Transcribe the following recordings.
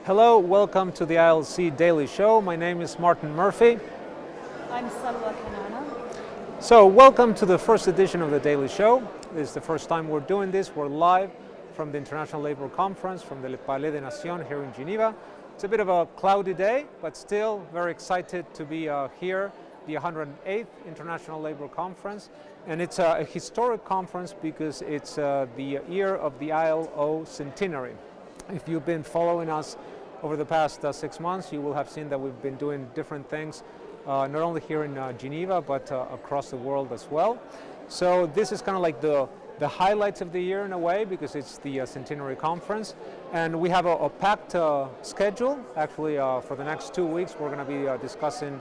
Hello, welcome to the ILC Daily Show. My name is Martin Murphy. I'm Salwa Kanana. So, welcome to the first edition of the Daily Show. This is the first time we're doing this. We're live from the International Labour Conference from the Palais des Nations here in Geneva. It's a bit of a cloudy day, but still very excited to be here, the 108th International Labour Conference. And it's a historic conference because it's the year of the ILO Centenary. If you've been following us over the past 6 months, you will have seen that we've been doing different things, not only here in Geneva, but across the world as well. So this is kind of like the highlights of the year in a way, because it's the Centenary Conference. And we have a packed schedule. Actually, for the next 2 weeks, we're going to be discussing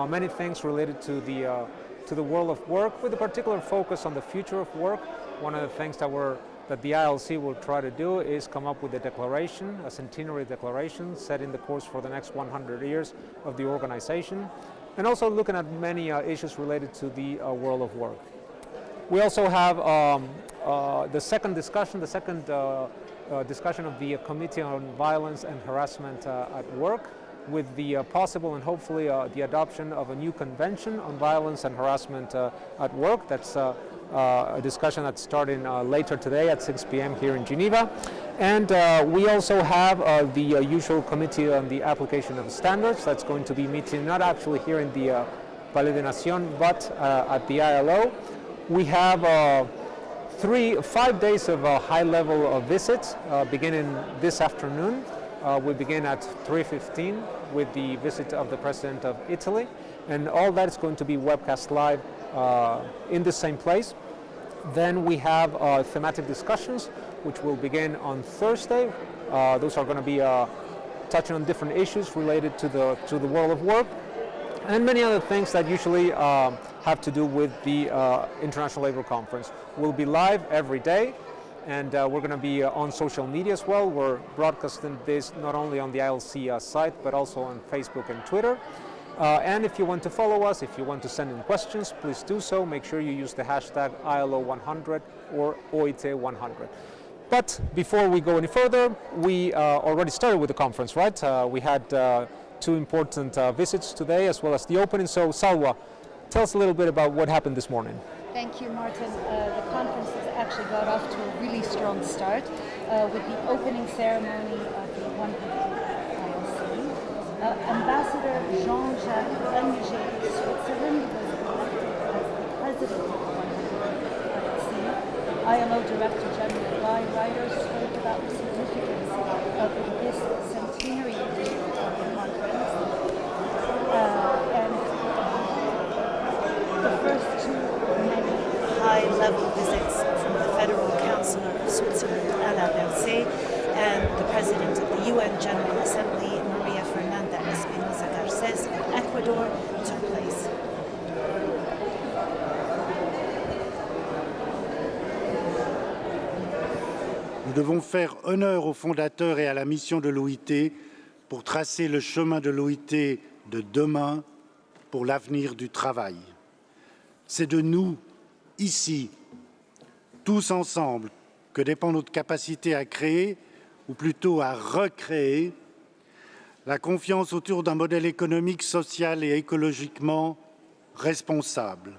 many things related to the world of work, with a particular focus on the future of work. One of the things that the ILC will try to do is come up with a declaration, a centenary declaration, setting the course for the next 100 years of the organization, and also looking at many issues related to the world of work. We also have the second discussion of the Committee on Violence and Harassment at Work, with the possible and hopefully the adoption of a new convention on violence and harassment at work. That's a discussion that's starting later today at 6 p.m. here in Geneva. And we also have the usual Committee on the Application of Standards that's going to be meeting not actually here in the Palais des Nations, but at the ILO. We have 5 days of high-level visits beginning this afternoon. We begin at 3:15 with the visit of the President of Italy, and all that is going to be webcast live in the same place. Then we have thematic discussions, which will begin on Thursday. Those are going to be touching on different issues related to the world of work, and many other things that usually have to do with the International Labour Conference. We'll be live every day, and we're going to be on social media as well. We're broadcasting this not only on the ILC site, but also on Facebook and Twitter. And if you want to follow us, if you want to send in questions, please do so. Make sure you use the hashtag ILO100 or OIT100. But before we go any further, we already started with the conference, right? We had 2 important visits today, as well as the opening. So, Salwa, tell us a little bit about what happened this morning. Thank you, Martin. The conference has actually got off to a really strong start with the opening ceremony of the 100th ILC. Ambassador Jean-Jacques Renegé of Switzerland was elected as the president of the 100th ILC. ILO Director General Guy Ryder spoke about the significance of this centenary edition of the conference. And the first 2 many high-level visits from the Federal Councillor of Switzerland, Alain Berset, and the President of the UN General Assembly, Maria Fernanda Espinosa Garces, of Ecuador, took place. Nous devons faire honneur aux fondateurs et à la mission de l'OIT pour tracer le chemin de l'OIT de demain pour l'avenir du travail. C'est de nous, ici, tous ensemble, que dépend notre capacité à créer, ou plutôt à recréer, la confiance autour d'un modèle économique, social et écologiquement responsable.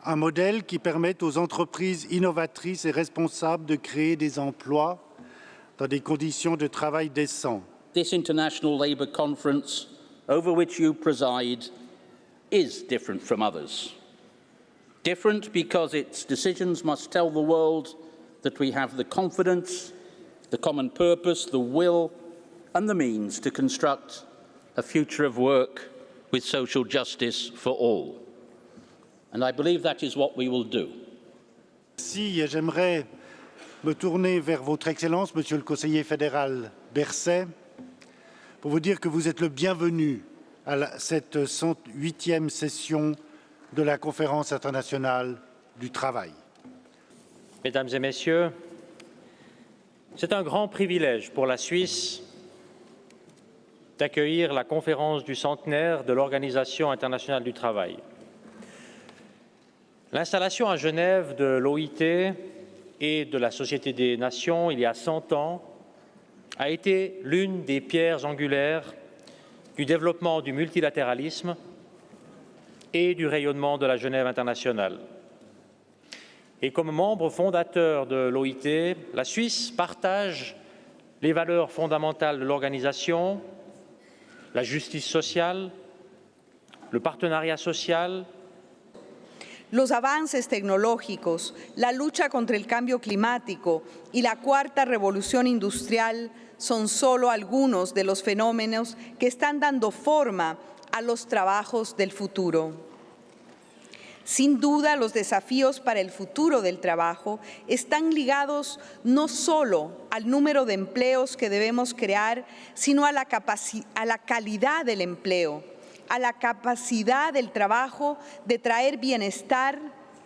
Un modèle qui permette aux entreprises innovatrices et responsables de créer des emplois dans des conditions de travail décents. This International Labour Conference, over which you preside, is different from others. Different because its decisions must tell the world that we have the confidence, the common purpose, the will, and the means to construct a future of work with social justice for all. And I believe that is what we will do. Si j'aimerais me tourner vers votre Excellence, Monsieur le Conseiller fédéral Berset, pour vous dire que vous êtes le bienvenu à cette 108e session de la Conférence internationale du travail. Mesdames et Messieurs, c'est un grand privilège pour la Suisse d'accueillir la conférence du centenaire de l'Organisation internationale du travail. L'installation à Genève de l'OIT et de la Société des Nations il y a 100 ans a été l'une des pierres angulaires du développement du multilatéralisme et du rayonnement de la Genève internationale. Et comme membre fondateur de l'OIT, la Suisse partage les valeurs fondamentales de l'organisation, la justice sociale, le partenariat social. Los avances tecnológicos, la lucha contra el cambio climático y la cuarta revolución industrial son solo algunos de los fenómenos que están dando forma a los trabajos del futuro. Sin duda, los desafíos para el futuro del trabajo están ligados no solo al número de empleos que debemos crear, sino a la calidad del empleo, a la capacidad del trabajo de traer bienestar,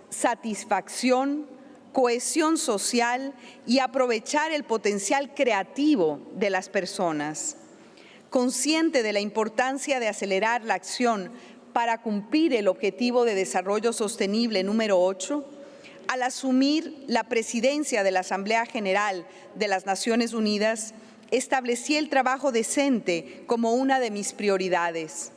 satisfacción, cohesión social y aprovechar el potencial creativo de las personas. Consciente de la importancia de acelerar la acción para cumplir el Objetivo de Desarrollo Sostenible número 8, al asumir la presidencia de la Asamblea General de las Naciones Unidas, establecí el trabajo decente como una de mis prioridades.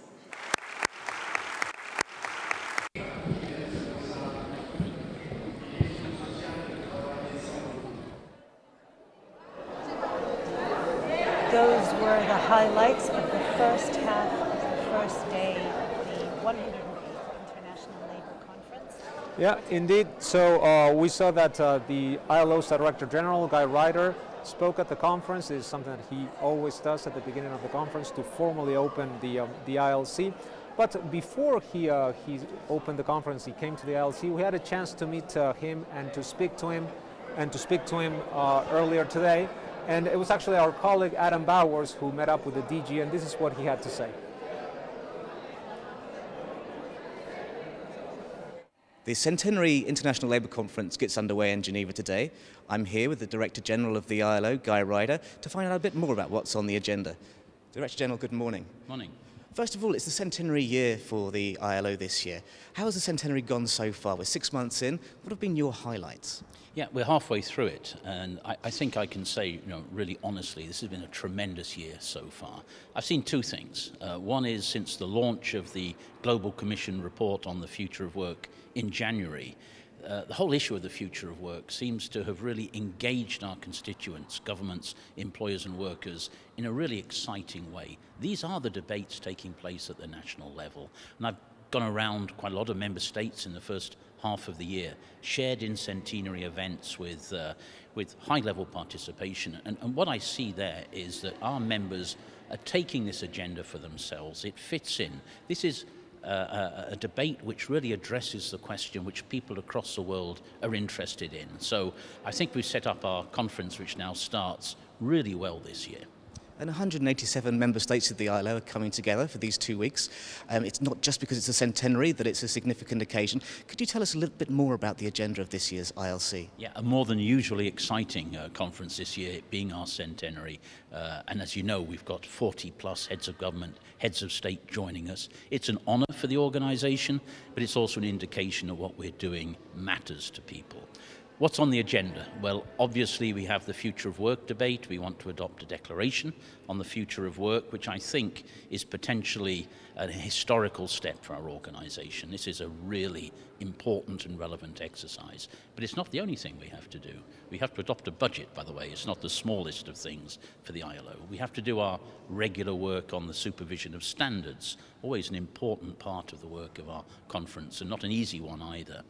Those were the highlights of the first half of the first day of the 108th International Labour Conference. Yeah, indeed. So we saw that the ILO's Director General, Guy Ryder, spoke at the conference. It is something that he always does at the beginning of the conference to formally open the ILC. But before he opened the conference, he came to the ILC. We had a chance to meet him and to speak to him earlier today. And it was actually our colleague Adam Bowers who met up with the DG, and this is what he had to say. The Centenary International Labour Conference gets underway in Geneva today. I'm here with the Director General of the ILO, Guy Ryder, to find out a bit more about what's on the agenda. Director General, good morning. Morning. First of all, it's the centenary year for the ILO this year. How has the centenary gone so far? We're 6 months in. What have been your highlights? Yeah, we're halfway through it, and I think I can say, really honestly, this has been a tremendous year so far. I've seen two things. One is since the launch of the Global Commission report on the future of work in January, the whole issue of the future of work seems to have really engaged our constituents, governments, employers and workers in a really exciting way. These are the debates taking place at the national level, and I've gone around quite a lot of member states in the first half of the year, shared in centenary events with high-level participation. And what I see there is that our members are taking this agenda for themselves. It fits in. This is a debate which really addresses the question which people across the world are interested in. So I think we've set up our conference, which now starts, really well this year. And 187 member states of the ILO are coming together for these 2 weeks. It's not just because it's a centenary that it's a significant occasion. Could you tell us a little bit more about the agenda of this year's ILC? Yeah, a more than usually exciting conference this year, it being our centenary. And as you know, we've got 40 plus heads of government, heads of state joining us. It's an honor for the organization, but it's also an indication of what we're doing matters to people. What's on the agenda? Well, obviously we have the future of work debate. We want to adopt a declaration on the future of work, which I think is potentially a historical step for our organization. This is a really important and relevant exercise. But it's not the only thing we have to do. We have to adopt a budget, by the way. It's not the smallest of things for the ILO. We have to do our regular work on the supervision of standards, always an important part of the work of our conference, and not an easy one either.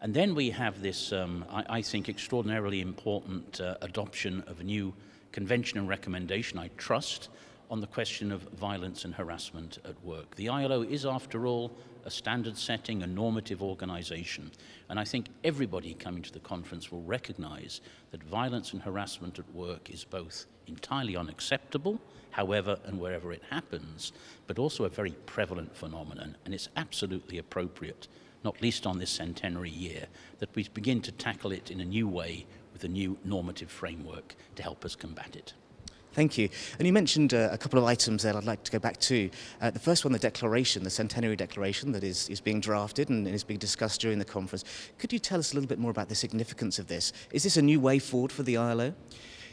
And then we have this, I think, extraordinarily important adoption of a new convention and recommendation, I trust, on the question of violence and harassment at work. The ILO is, after all, a standard-setting, a normative organization. And I think everybody coming to the conference will recognize that violence and harassment at work is both entirely unacceptable, however and wherever it happens, but also a very prevalent phenomenon. And it's absolutely appropriate, not least on this centenary year, that we begin to tackle it in a new way with a new normative framework to help us combat it. Thank you. And you mentioned a couple of items that I'd like to go back to. The first one, the declaration, the Centenary Declaration that is being drafted and is being discussed during the conference. Could you tell us a little bit more about the significance of this? Is this a new way forward for the ILO?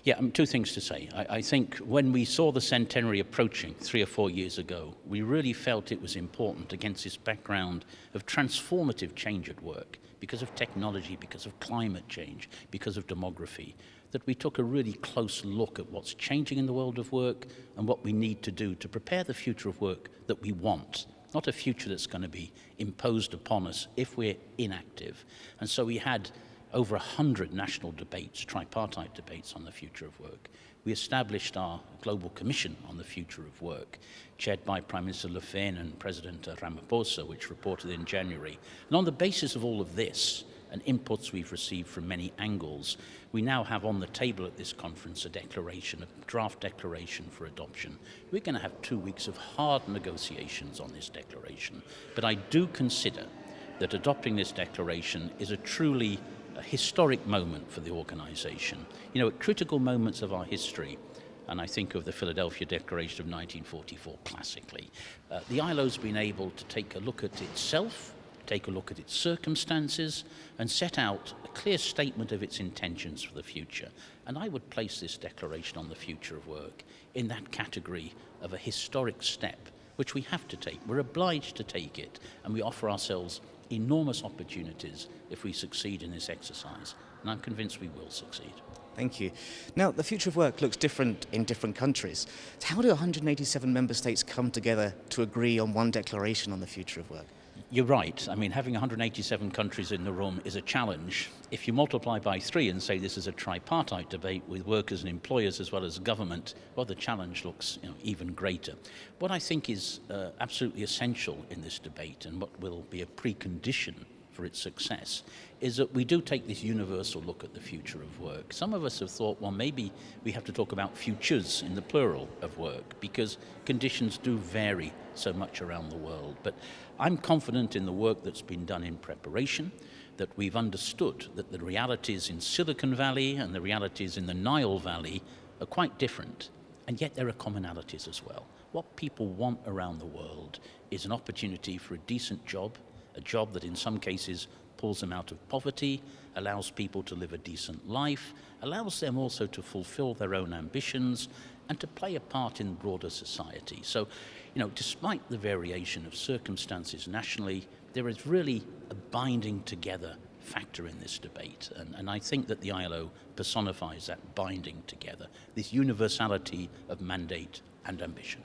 Yeah, two things to say. I think when we saw the centenary approaching 3 or 4 years ago, we really felt it was important against this background of transformative change at work, because of technology, because of climate change, because of demography, that we took a really close look at what's changing in the world of work and what we need to do to prepare the future of work that we want, not a future that's going to be imposed upon us if we're inactive. And so we had over 100 national debates, tripartite debates on the future of work. We established our Global Commission on the Future of Work, chaired by Prime Minister Le Pen and President Ramaphosa, which reported in January. And on the basis of all of this and inputs we've received from many angles, we now have on the table at this conference a declaration, a draft declaration for adoption. We're going to have 2 weeks of hard negotiations on this declaration, but I do consider that adopting this declaration is a truly historic moment for the organization. You know, at critical moments of our history, and I think of the Philadelphia Declaration of 1944 classically, the ILO's been able to take a look at itself, take a look at its circumstances, and set out a clear statement of its intentions for the future. And I would place this declaration on the future of work in that category of a historic step, which we have to take. We're obliged to take it, and we offer ourselves enormous opportunities if we succeed in this exercise, and I'm convinced we will succeed. Thank you. Now, the future of work looks different in different countries. How do 187 member states come together to agree on one declaration on the future of work? You're right. I mean, having 187 countries in the room is a challenge. If you multiply by 3 and say this is a tripartite debate with workers and employers as well as government, well, the challenge looks even greater. What I think is absolutely essential in this debate, and what will be a precondition for its success, is that we do take this universal look at the future of work. Some of us have thought, well, maybe we have to talk about futures in the plural of work, because conditions do vary so much around the world. But I'm confident in the work that's been done in preparation, that we've understood that the realities in Silicon Valley and the realities in the Nile Valley are quite different, and yet there are commonalities as well. What people want around the world is an opportunity for a decent job, a job that in some cases pulls them out of poverty, allows people to live a decent life, allows them also to fulfill their own ambitions and to play a part in broader society. So, despite the variation of circumstances nationally, there is really a binding together factor in this debate. And I think that the ILO personifies that binding together, this universality of mandate and ambition.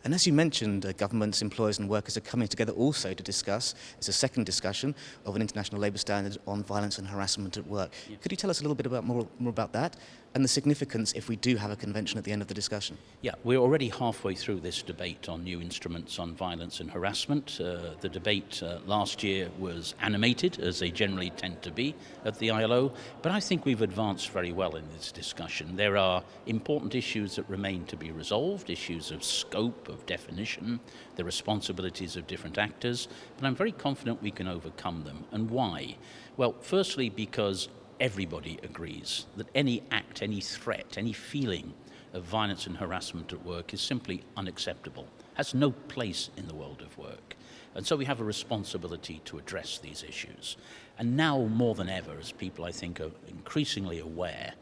And as you mentioned, governments, employers and workers are coming together also to discuss, it's a second discussion of an international labour standard on violence and harassment at work. Yeah. Could you tell us a little bit more about that and the significance if we do have a convention at the end of the discussion? Yeah, we're already halfway through this debate on new instruments on violence and harassment. The debate last year was animated, as they generally tend to be at the ILO, but I think we've advanced very well in this discussion. There are important issues that remain to be resolved, issues of scope, of definition, the responsibilities of different actors, but I'm very confident we can overcome them. And why? Well, firstly, because everybody agrees that any act, any threat, any feeling of violence and harassment at work is simply unacceptable, has no place in the world of work. And so we have a responsibility to address these issues. And now more than ever, as people I think are increasingly aware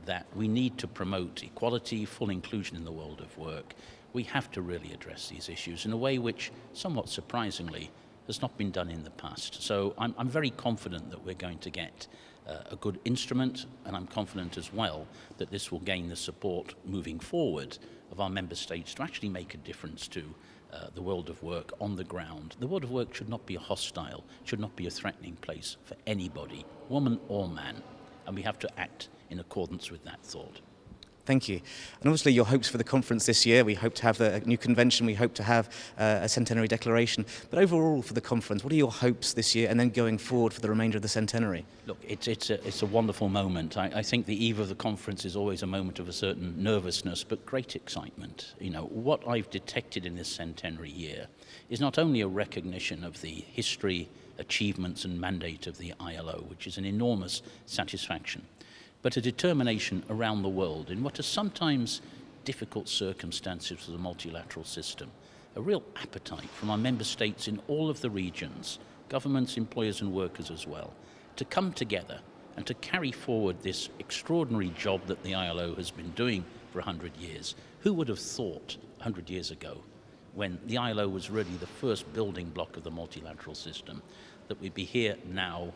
that we need to promote equality, full inclusion in the world of work, we have to really address these issues in a way which, somewhat surprisingly, has not been done in the past. So I'm very confident that we're going to get a good instrument, and I'm confident as well that this will gain the support moving forward of our member states to actually make a difference to the world of work on the ground. The world of work should not be hostile, should not be a threatening place for anybody, woman or man, and we have to act in accordance with that thought. Thank you. And obviously your hopes for the conference this year, we hope to have a new convention, we hope to have a Centenary Declaration. But overall for the conference, what are your hopes this year and then going forward for the remainder of the centenary? Look, it's a wonderful moment. I think the eve of the conference is always a moment of a certain nervousness, but great excitement. What I've detected in this centenary year is not only a recognition of the history, achievements and mandate of the ILO, which is an enormous satisfaction, but a determination around the world in what are sometimes difficult circumstances for the multilateral system, a real appetite from our member states in all of the regions, governments, employers and workers as well, to come together and to carry forward this extraordinary job that the ILO has been doing for 100 years. Who would have thought 100 years ago, when the ILO was really the first building block of the multilateral system, that we'd be here now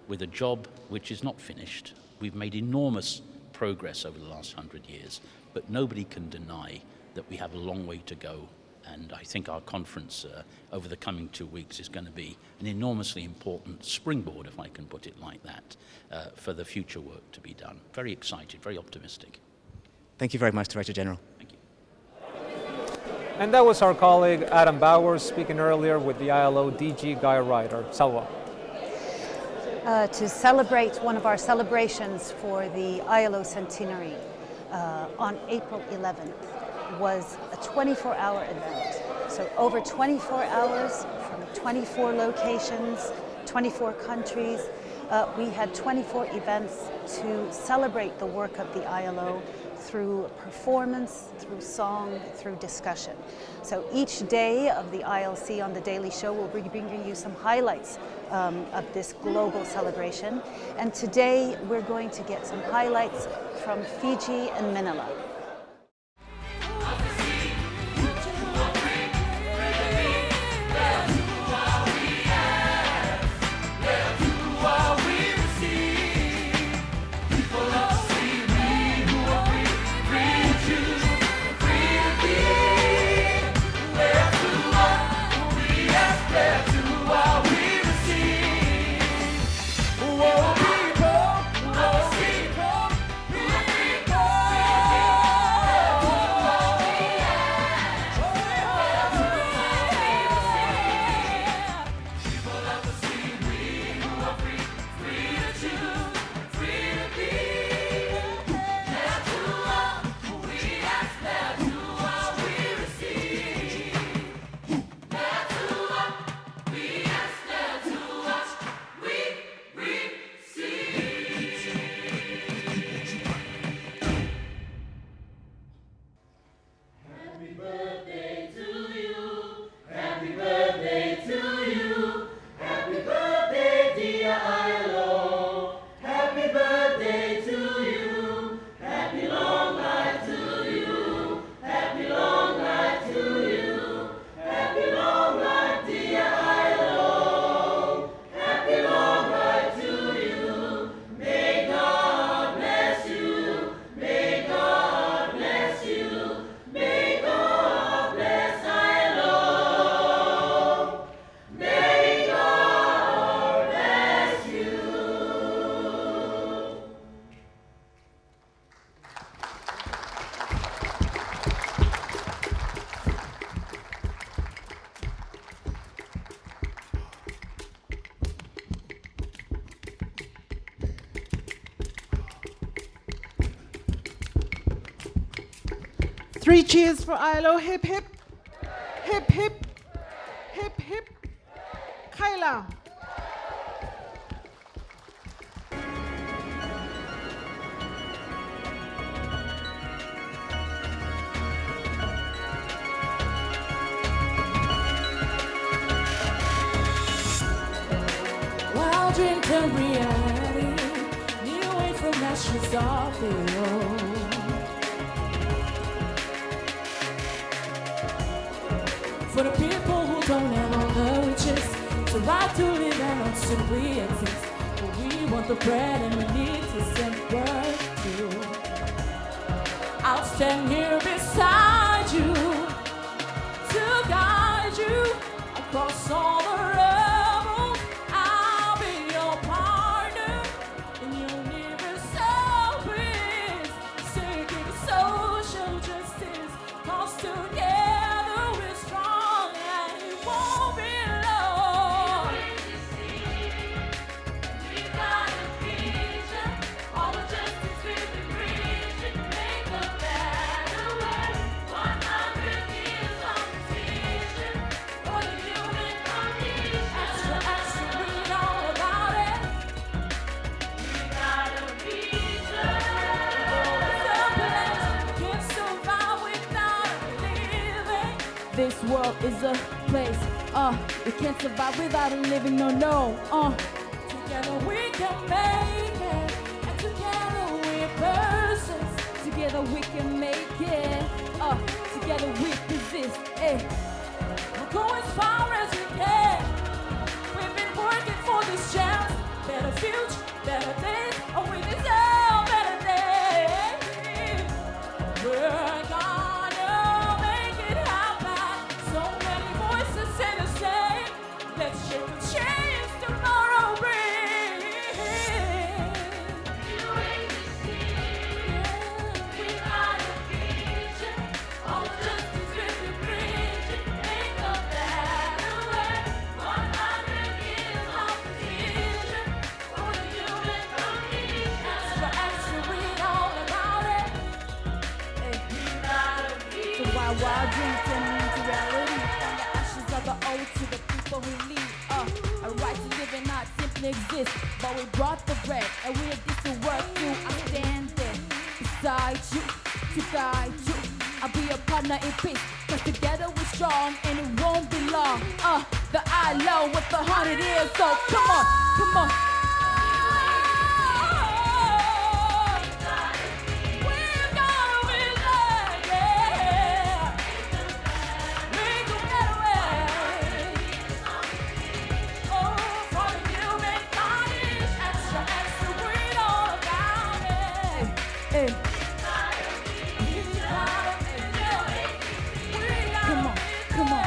with a job which is not finished. We've made enormous progress over the last 100 years, but nobody can deny that we have a long way to go. And I think our conference over the coming 2 weeks is going to be an enormously important springboard, if I can put it like that, for the future work to be done. Very excited, very optimistic. Thank you very much, Director General. Thank you. And that was our colleague Adam Bowers speaking earlier with the ILO DG Guy Ryder. Salwa. To celebrate one of our celebrations for the ILO Centenary on April 11th was a 24-hour event. So over 24 hours from 24 locations, 24 countries, we had 24 events to celebrate the work of the ILO through performance, through song, through discussion. So each day of the ILC on the Daily Show will be bringing you some highlights of this global celebration. And today we're going to get some highlights from Fiji and Manila. Three cheers for ILO. Hip, hip. Hip, hip. Hip, hip. Kyla. Wild dream to reality, need away from ashes of the old. For the people who don't have all the riches, the right to live and not simply exist. But we want the bread and we need to send word to. I'll stand here beside you to guide you across all the rebels. I'll be your partner in universal peace, seeking social justice. 'Cause together we're strong and it won't be long. We got a vision, all the justice we've been preaching, make a better world. 100 years of vision for the human condition. Extra, extra, read all about it. We got a vision. Some place can't survive without living. This world is a place, we can't survive without a living, no, no, together we can make it. together we can make it. Together we persist. We'll go as far as we can. We've been working for this chance. Better future, better days. Oh, we deserve better days. We're gonna make it happen. So many voices say the same. Let's shake the chains tomorrow brings. We got a vision. All justice with the bridge. Ain't no better way. 100 years of vision. For the human condition. Extra, read all about it. We got a vision. So wild dreams turning into reality. From the ashes of the old to the people who lead. A right to live and not simply exist. But we brought the bread and we did the work too. I stand there beside you to guide you. I'll be a partner in peace. Cause together we're strong and it won't be long. The ILO with 100 years. So come on, come on. We've got a vision, yeah. Make a better way. Oh, for the human bodies. Extra, extra, read all about it. We got a vision. Come on, come on.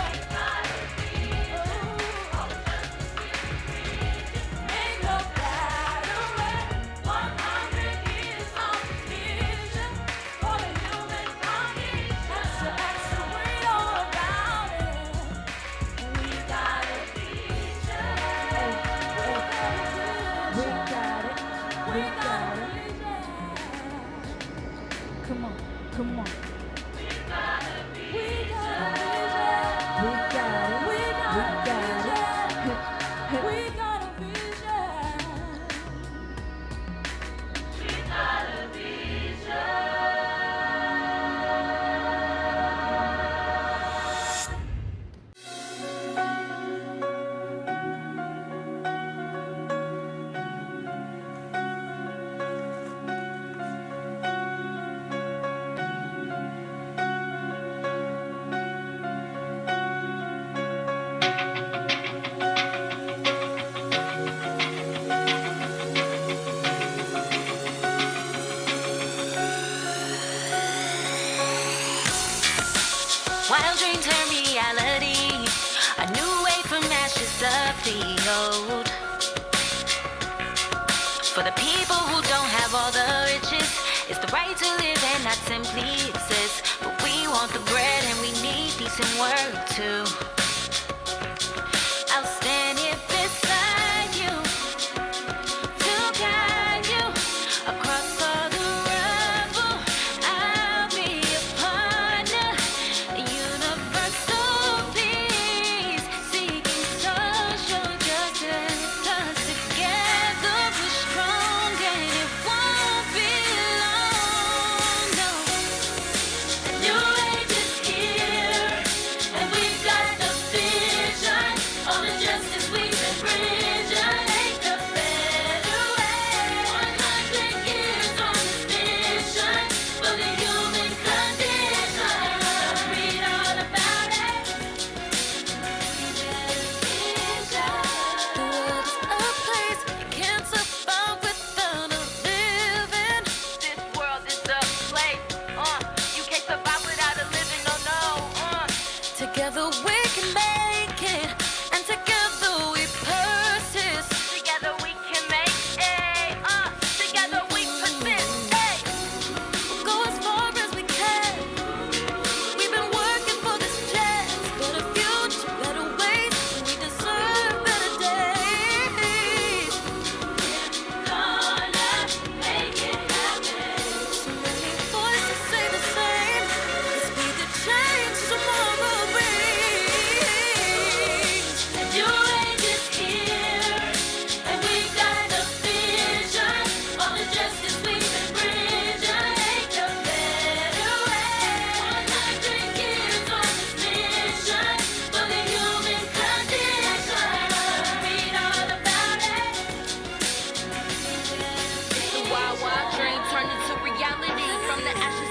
Ain't no better way. 100 years of vision for the human bodies. Extra, extra, read all about it. We got a vision. We got it. We got it. Come on, come on. We got a vision. We got it. We got it. We got a vision. We got a vision. Wild dreams turn reality, a new way from ashes of the old. For the people who don't have all the riches, it's the right to live and not simply exist. But we want the bread and we need decent work too. I'll stand here beside you to guide you across all the rubble. I'll be a partner, a universal peace, seeking social justice. 'Cause together we're strong and it won't be long. No, the new age is here, and we've got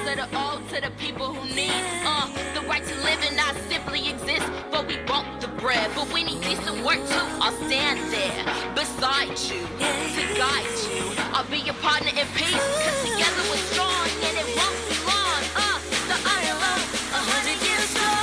of the all to the people who need the right to live and not simply exist. But we want the bread, but we need decent work too. I'll stand there beside you to guide you. I'll be your partner in peace, cause together we're strong and it won't be long. The ILO, 100 years strong.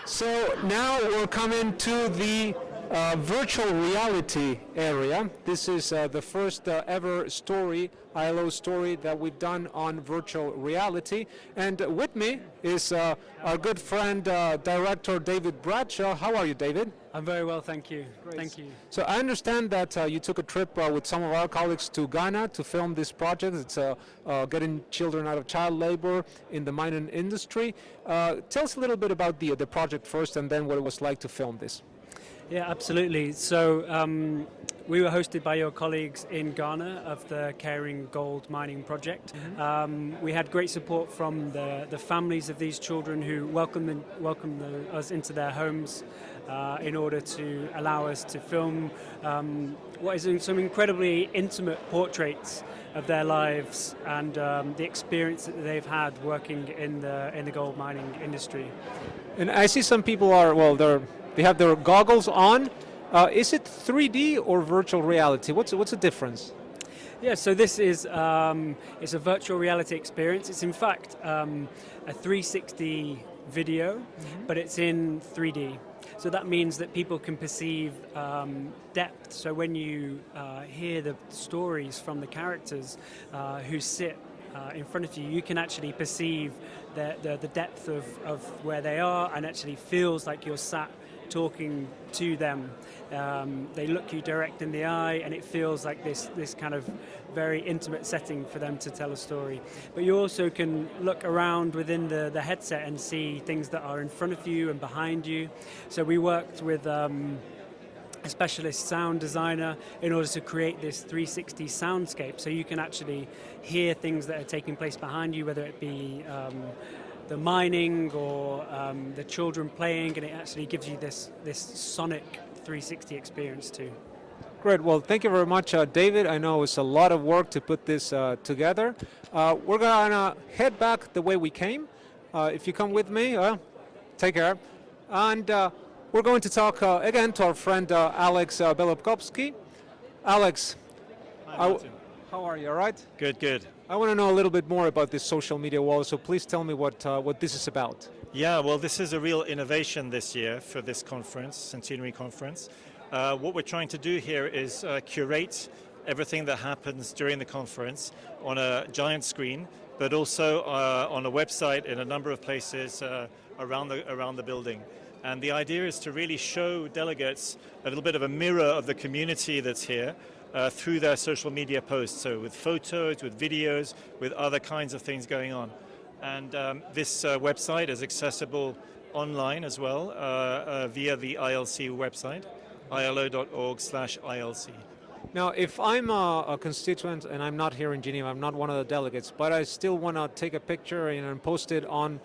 So now we're coming to the virtual reality area. This is the first ever story, ILO story, that we've done on virtual reality. And with me is our good friend, director David Bradshaw. How are you, David? I'm very well, thank you. Great. Thank you. So I understand that you took a trip with some of our colleagues to Ghana to film this project. It's getting children out of child labor in the mining industry. Tell us a little bit about the project first, and then what it was like to film this. Yeah, absolutely. So we were hosted by your colleagues in Ghana of the Caring Gold Mining Project. Mm-hmm. We had great support from the families of these children who welcomed us into their homes in order to allow us to film what is some incredibly intimate portraits of their lives and the experience that they've had working in the gold mining industry. And I see some people they have their goggles on. Is it 3D or virtual reality? What's the difference? Yeah, so this is it's a virtual reality experience. It's in fact a 360 video, but it's in 3D. So that means that people can perceive depth. So when you hear the stories from the characters who sit in front of you, you can actually perceive the depth of where they are, and actually feels like you're sat talking to them. They look you direct in the eye, and it feels like this kind of very intimate setting for them to tell a story. But you also can look around within the headset and see things that are in front of you and behind you. So we worked with a specialist sound designer in order to create this 360 soundscape, so you can actually hear things that are taking place behind you, whether it be the mining or the children playing, and it actually gives you this sonic 360 experience too. Great. Well, thank you very much, David. I know it's a lot of work to put this together. We're going to head back the way we came. If you come with me, take care. And we're going to talk again to our friend Alex Belopkovsky. Alex, hi, how are you? All right? Good. I want to know a little bit more about this social media wall, so please tell me what this is about. Yeah, well, this is a real innovation this year for this conference, Centenary Conference. What we're trying to do here is curate everything that happens during the conference on a giant screen, but also on a website in a number of places around the building. And the idea is to really show delegates a little bit of a mirror of the community that's here through their social media posts, so with photos, with videos, with other kinds of things going on. And this website is accessible online as well via the ILC website, ilo.org/ILC. Now, if I'm a constituent and I'm not here in Geneva, I'm not one of the delegates, but I still want to take a picture and post it on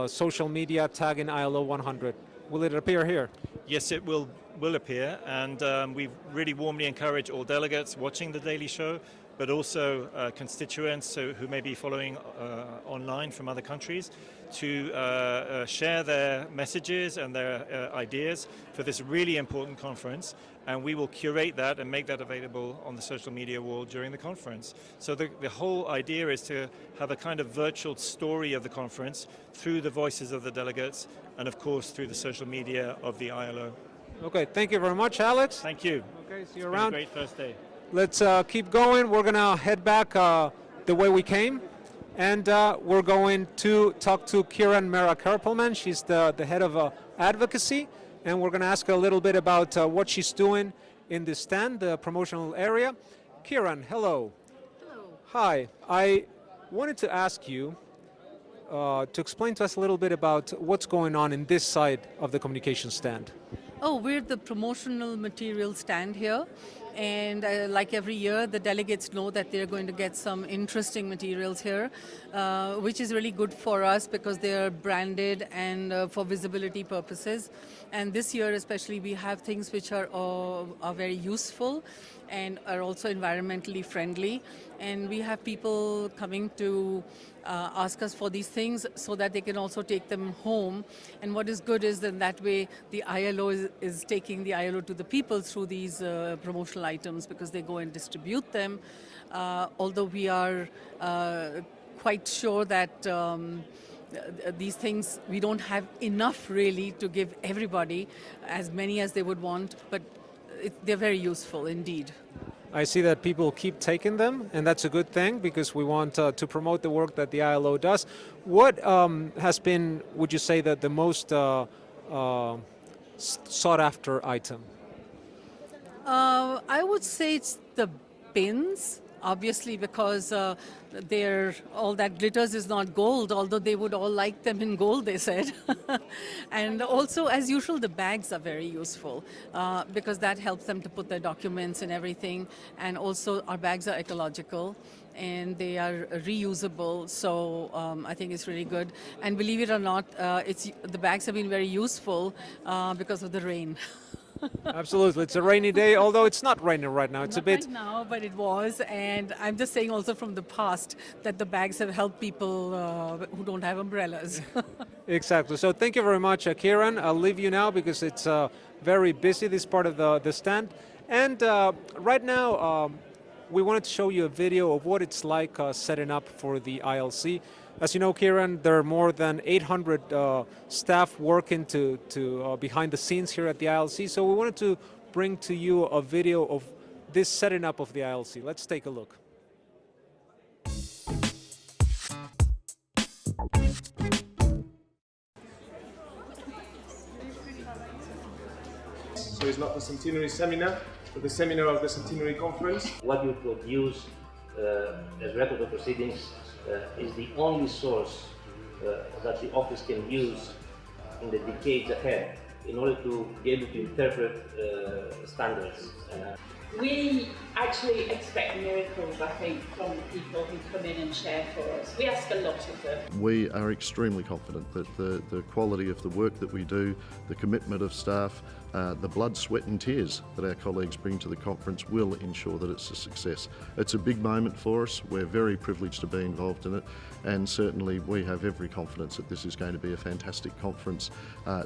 social media, tagging ILO 100, will it appear here? Yes, it will appear, and we really warmly encourage all delegates watching the Daily Show, but also constituents who may be following online from other countries, to share their messages and their ideas for this really important conference, and we will curate that and make that available on the social media wall during the conference. So the whole idea is to have a kind of virtual story of the conference through the voices of the delegates and, of course, through the social media of the ILO. Okay, thank you very much, Alex. Thank you. Okay, see you It's been around. a great first day. Let's keep going. We're going to head back the way we came, and we're going to talk to Kiran Mehra-Kerpelman. She's the head of advocacy, and we're going to ask her a little bit about what she's doing in the stand, the promotional area. Kiran, hello. Hello. Hi. I wanted to ask you to explain to us a little bit about what's going on in this side of the communication stand. Oh, we're the promotional material stand here. And like every year, the delegates know that they're going to get some interesting materials here, which is really good for us because they are branded and for visibility purposes. And this year especially, we have things which are very useful and are also environmentally friendly. And we have people coming to ask us for these things so that they can also take them home. And what is good is that that way the ILO is taking the ILO to the people through these promotional items because they go and distribute them. Although we are quite sure that these things, we don't have enough really to give everybody as many as they would want, but they're very useful indeed. I see that people keep taking them, and that's a good thing because we want to promote the work that the ILO does. What has been, would you say, that the most sought after item? I would say it's the pins, obviously, because all that glitters is not gold, although they would all like them in gold, they said. And also, as usual, the bags are very useful because that helps them to put their documents and everything. And also, our bags are ecological and they are reusable, so I think it's really good. And believe it or not, the bags have been very useful because of the rain. Absolutely. It's a rainy day, although it's not raining right now. It's not a bit. Right now, but it was. And I'm just saying also from the past that the bags have helped people who don't have umbrellas. Exactly. So thank you very much, Kiran. I'll leave you now because it's very busy, this part of the stand. And right now, we wanted to show you a video of what it's like setting up for the ILC. As you know, Kiran, there are more than 800 staff working to behind the scenes here at the ILC. So we wanted to bring to you a video of this setting up of the ILC. Let's take a look. So it's not a centenary seminar, but the seminar of the Centenary Conference. What you produce as record of proceedings is the only source that the office can use in the decades ahead in order to be able to interpret standards. We actually expect miracles, I think, from the people who come in and share for us. We ask a lot of them. We are extremely confident that the quality of the work that we do, the commitment of staff, the blood, sweat and tears that our colleagues bring to the conference will ensure that it's a success. It's a big moment for us. We're very privileged to be involved in it, and certainly we have every confidence that this is going to be a fantastic conference,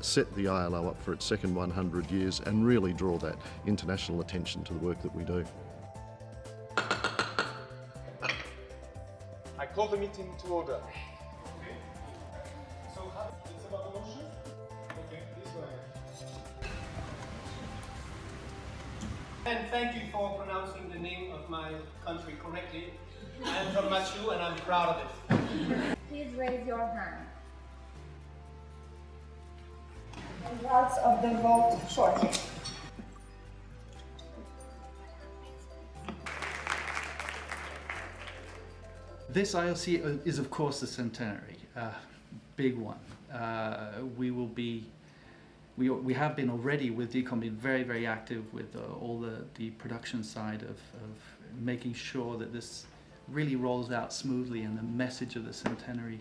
set the ILO up for its second 100 years and really draw that international attention to the work that we do. I call the meeting to order. So And thank you for pronouncing the name of my country correctly. I'm from Mathieu and I'm proud of it. Please raise your hand. Results of the vote shortly. This ILC is, of course, the centenary, big one. We have been already with DECOM been very, very active with all the production side of making sure that this really rolls out smoothly and the message of the centenary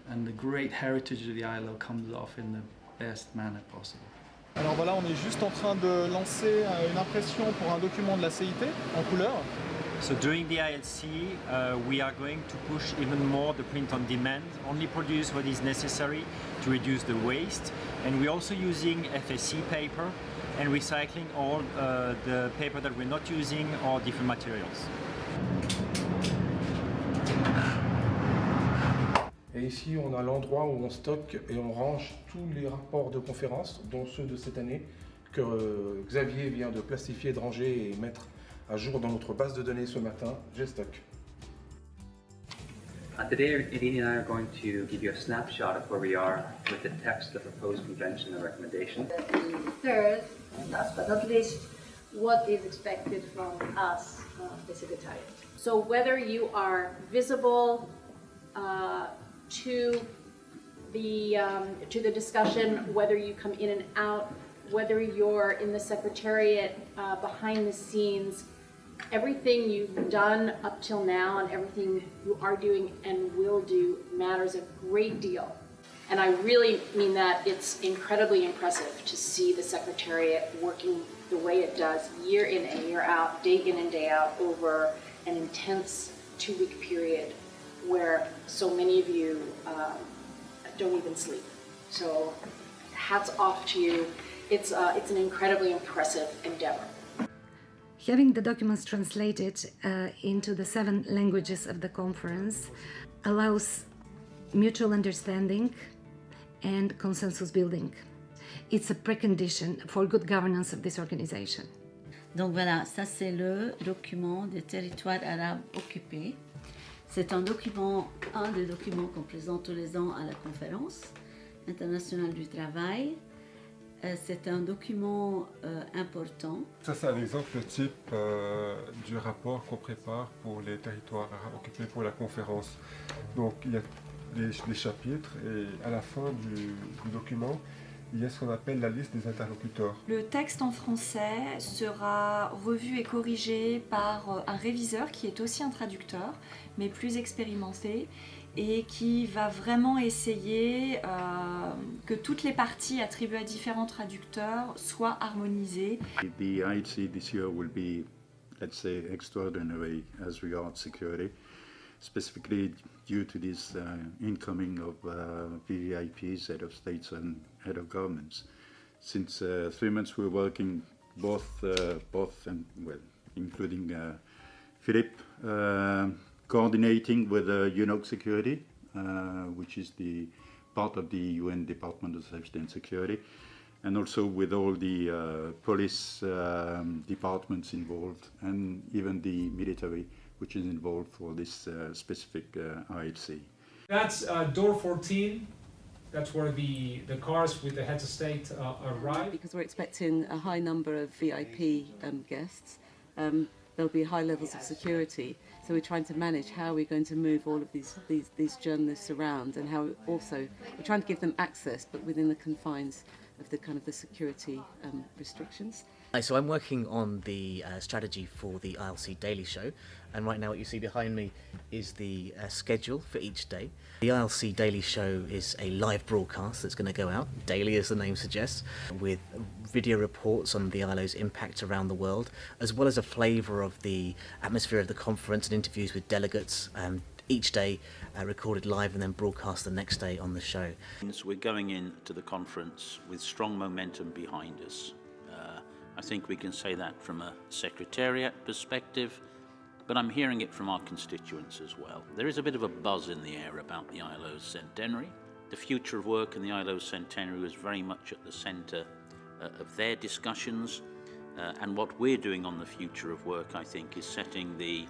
and the great heritage of the ILO comes off in the best manner possible. Alors voilà, on est juste en train de lancer une impression pour un document de la CIT en couleur. So during the ILC, we are going to push even more the print on demand, only produce what is necessary to reduce the waste. And we're also using FSC paper and recycling all the paper that we're not using or different materials. Et ici, on a l'endroit où on stocke et on range tous les rapports de conférences, dont ceux de cette année, que Xavier vient de plastifier, de ranger et mettre à jour dans notre base de données ce matin. J'ai stock. Today, Edini and I are going to give you a snapshot of where we are with the text of the proposed convention and recommendation. Third, last but not least, what is expected from us, the Secretariat. So whether you are visible to the discussion, whether you come in and out, whether you're in the Secretariat behind the scenes, everything you've done up till now and everything you are doing and will do matters a great deal. And I really mean that. It's incredibly impressive to see the Secretariat working the way it does year in and year out, day in and day out, over an intense 2-week period where so many of you don't even sleep. So hats off to you. It's an incredibly impressive endeavor. Having the documents translated into the 7 languages of the conference allows mutual understanding and consensus building. It's a precondition for good governance of this organization. Donc voilà, ça c'est le document des territoires arabes occupés. C'est un des documents qu'on présente tous les ans à la conférence internationale du travail. C'est un document important. Ça, c'est un exemple type du rapport qu'on prépare pour les territoires arabes occupés pour la conférence. Donc, il y a des chapitres et à la fin du document, il y a ce qu'on appelle la liste des interlocuteurs. Le texte en français sera revu et corrigé par un réviseur qui est aussi un traducteur, mais plus expérimenté, et qui va vraiment essayer que toutes les parties attribuées à différents traducteurs soient harmonisées. The ILC this year will be, let's say, extraordinary as regards security, specifically due to this incoming of VVIPs, head of states and head of governments. Since 3 months we're working both and well, including Philippe, coordinating with UNOC Security, which is the part of the UN Department of Safety and Security, and also with all the police departments involved, and even the military, which is involved for this specific ILC. That's door 14. That's where the cars with the heads of state arrive. Because we're expecting a high number of VIP guests, there'll be high levels of security. So we're trying to manage how we're going to move all of these journalists around, and how also we're trying to give them access, but within the confines of the security restrictions. So I'm working on the strategy for the ILC Daily Show, and right now what you see behind me is the schedule for each day. The ILC Daily Show is a live broadcast that's going to go out daily, as the name suggests, with video reports on the ILO's impact around the world, as well as a flavour of the atmosphere of the conference and interviews with delegates, each day recorded live and then broadcast the next day on the show. We're going into the conference with strong momentum behind us. I think we can say that from a secretariat perspective, but I'm hearing it from our constituents as well. There is a bit of a buzz in the air about the ILO Centenary. The future of work in the ILO Centenary was very much at the centre of their discussions, And what we're doing on the future of work, I think, is setting the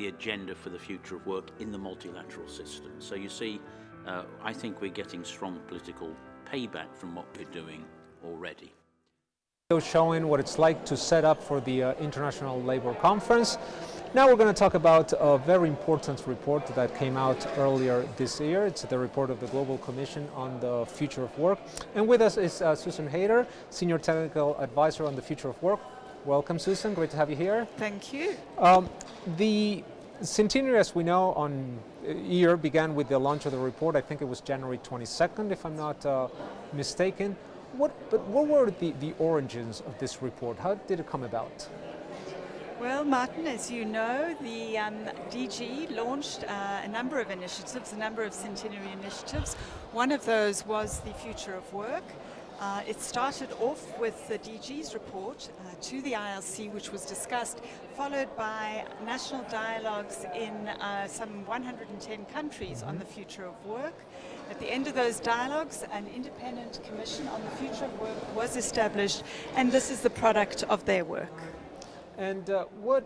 agenda for the future of work in the multilateral system. So you see, I think we're getting strong political payback from what we're doing already. Showing what it's like to set up for the International Labour Conference. Now we're going to talk about a very important report that came out earlier this year. It's the report of the Global Commission on the Future of Work. And with us is Susan Hayter, Senior Technical Advisor on the Future of Work. Welcome, Susan. Great to have you here. Thank you. The Centenary, as we know, on year began with the launch of the report. I think it was January 22nd, if I'm not mistaken. What were the origins of this report? How did it come about? Well, Martin, as you know, the DG launched a number of initiatives, a number of centenary initiatives. One of those was the Future of Work. It started off with the DG's report to the ILC, which was discussed, followed by national dialogues in some 110 countries on the future of work. At the end of those dialogues, an independent commission on the future of work was established, and this is the product of their work. And what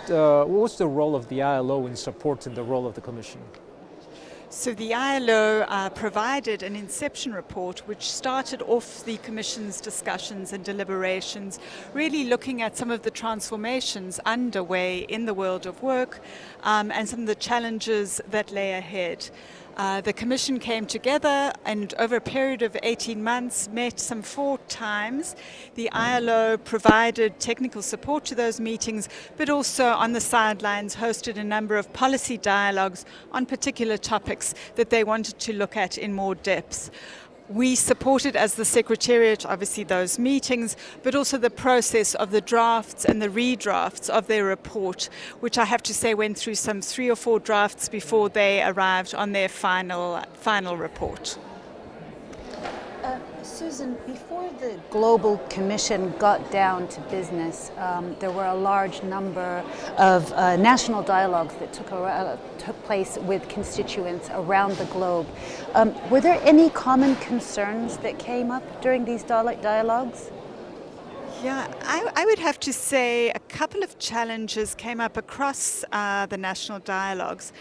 was the role of the ILO in supporting the role of the commission? So the ILO provided an inception report which started off the Commission's discussions and deliberations, really looking at some of the transformations underway in the world of work and some of the challenges that lay ahead. The Commission came together and over a period of 18 months met some 4 times. The ILO provided technical support to those meetings, but also on the sidelines hosted a number of policy dialogues on particular topics that they wanted to look at in more depth. We supported as the Secretariat, obviously, those meetings, but also the process of the drafts and the redrafts of their report, which I have to say went through some 3 or 4 drafts before they arrived on their final report. Susan, before the Global Commission got down to business, there were a large number of national dialogues that took place with constituents around the globe. Were there any common concerns that came up during these dialogues? Yeah, I would have to say a couple of challenges came up across the national dialogues.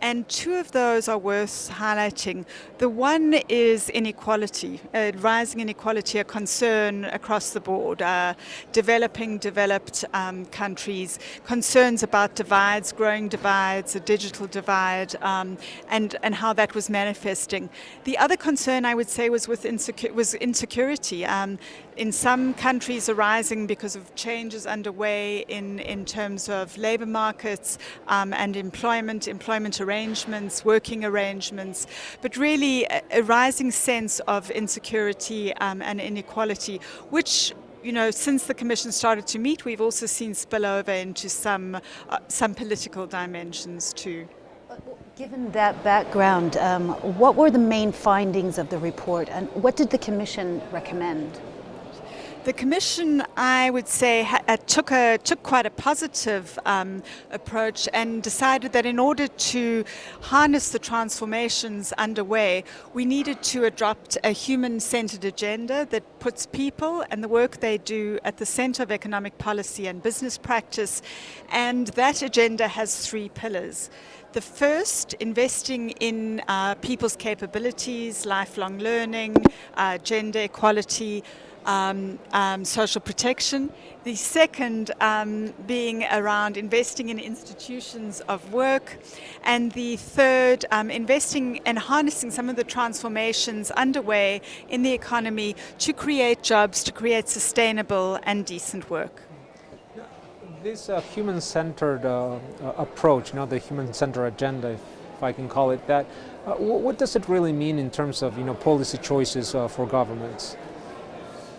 And 2 of those are worth highlighting. The one is inequality, rising inequality, a concern across the board. Developed countries, concerns about divides, growing divides, a digital divide, and how that was manifesting. The other concern I would say was insecurity. In some countries arising because of changes underway in terms of labour markets and employment arrangements, working arrangements, but really a rising sense of insecurity and inequality, which, you know, since the Commission started to meet, we've also seen spill over into some political dimensions too. Given that background, what were the main findings of the report and what did the Commission recommend? The Commission, I would say, took quite a positive approach and decided that in order to harness the transformations underway, we needed to adopt a human-centered agenda that puts people and the work they do at the center of economic policy and business practice. And that agenda has 3 pillars. The first, investing in people's capabilities, lifelong learning, gender equality, social protection. The second being around investing in institutions of work. And the third, investing and harnessing some of the transformations underway in the economy to create jobs, to create sustainable and decent work. This human-centered approach, the human-centered agenda, if I can call it that, what does it really mean in terms of policy choices for governments?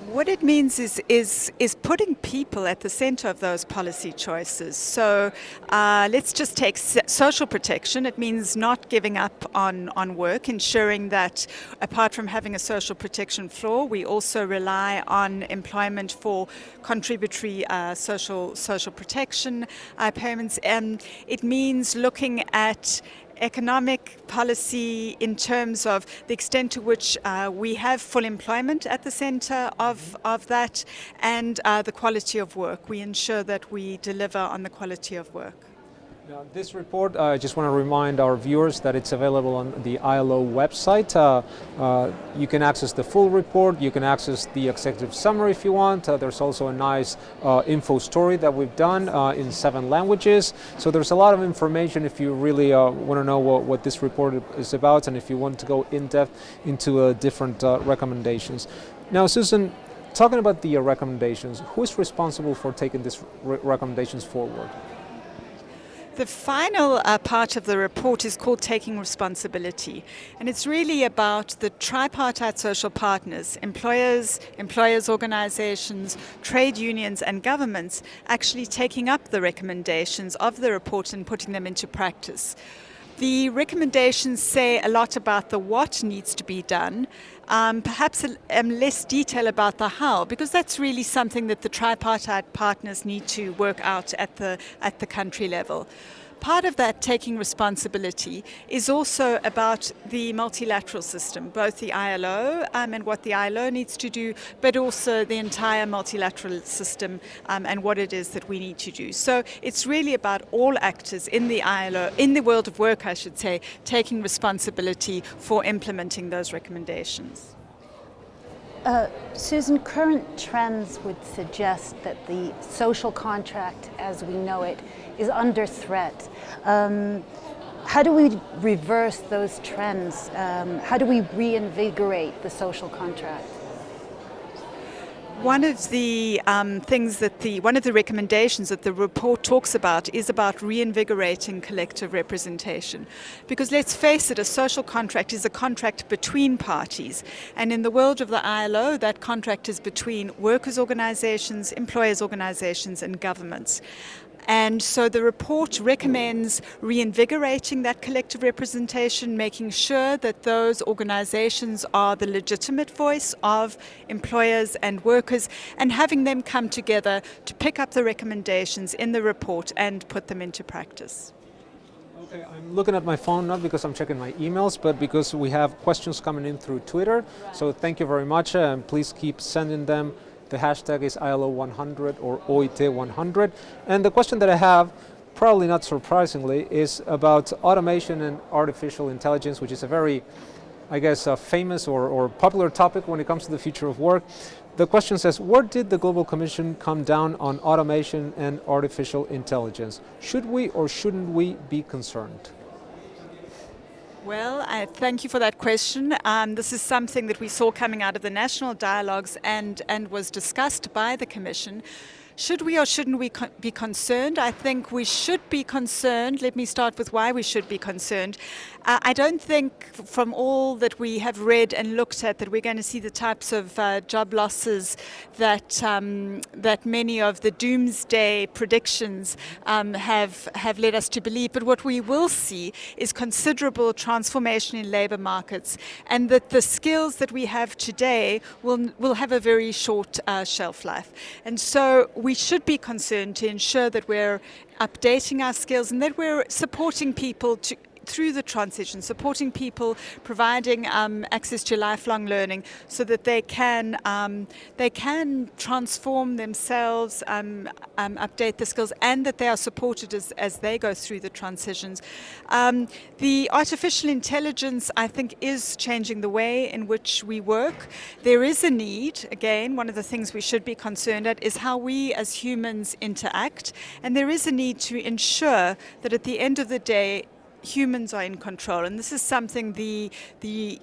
What it means is putting people at the center of those policy choices. So let's just take social protection. It means not giving up on work, ensuring that apart from having a social protection floor, we also rely on employment for contributory social protection payments. It means looking at economic policy in terms of the extent to which we have full employment at the center of that, and the quality of work. We ensure that we deliver on the quality of work. Now, this report, I just want to remind our viewers that it's available on the ILO website. You can access the full report, you can access the executive summary if you want. There's also a nice info story that we've done in 7 languages. So there's a lot of information if you really want to know what this report is about, and if you want to go in depth into different recommendations. Now, Susan, talking about the recommendations, who is responsible for taking these recommendations forward? The final part of the report is called Taking Responsibility, and it's really about the tripartite social partners, employers, employers' organizations, trade unions and governments actually taking up the recommendations of the report and putting them into practice. The recommendations say a lot about the what needs to be done, perhaps less detail about the how, because that's really something that the tripartite partners need to work out at the country level. Part of that taking responsibility is also about the multilateral system, both the ILO and what the ILO needs to do, but also the entire multilateral system and what it is that we need to do. So it's really about all actors in the ILO, in the world of work, I should say, taking responsibility for implementing those recommendations. Susan, current trends would suggest that the social contract as we know it is under threat. How do we reverse those trends? How do we reinvigorate the social contract? One of the one of the recommendations that the report talks about is about reinvigorating collective representation. Because let's face it, a social contract is a contract between parties. And in the world of the ILO, that contract is between workers' organizations, employers' organizations, and governments. And so the report recommends reinvigorating that collective representation, making sure that those organizations are the legitimate voice of employers and workers, and having them come together to pick up the recommendations in the report and put them into practice. Okay, I'm looking at my phone not because I'm checking my emails, but because we have questions coming in through Twitter. So thank you very much, and please keep sending them. The hashtag is ILO100 or OIT100. And the question that I have, probably not surprisingly, is about automation and artificial intelligence, which is a very, I guess, famous or popular topic when it comes to the future of work. The question says, where did the Global Commission come down on automation and artificial intelligence? Should we or shouldn't we be concerned? Well, I thank you for that question. This is something that we saw coming out of the national dialogues and was discussed by the Commission. Should we or shouldn't we be concerned? I think we should be concerned. Let me start with why we should be concerned. I don't think from all that we have read and looked at that we're going to see the types of job losses that many of the doomsday predictions have led us to believe. But what we will see is considerable transformation in labor markets, and that the skills that we have today will have a very short shelf life. And so we should be concerned to ensure that we're updating our skills and that we're supporting people through the transition, supporting people, providing access to lifelong learning so that they can transform themselves, update the skills, and that they are supported as they go through the transitions. The artificial intelligence, I think, is changing the way in which we work. There is a need, again, one of the things we should be concerned at is how we as humans interact, and there is a need to ensure that at the end of the day, humans are in control. And this is something the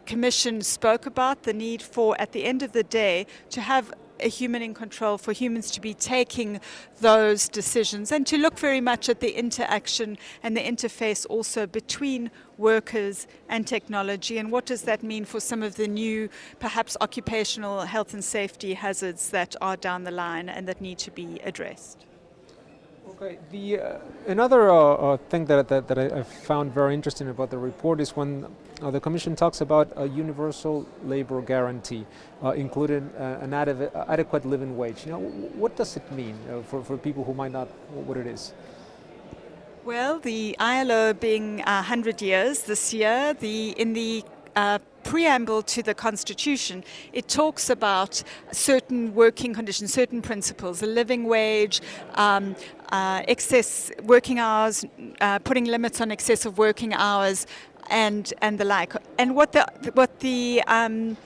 Commission spoke about, the need for, at the end of the day, to have a human in control, for humans to be taking those decisions, and to look very much at the interaction and the interface also between workers and technology, and what does that mean for some of the new, perhaps occupational health and safety hazards that are down the line and that need to be addressed. Okay. Another thing that I found very interesting about the report is when the Commission talks about a universal labor guarantee, including an adequate living wage. What does it mean for people who might not know what it is? Well, the ILO being 100 years this year, in the preamble to the Constitution, it talks about certain working conditions, certain principles, the living wage, excess working hours, putting limits on excessive working hours, and the like. And what the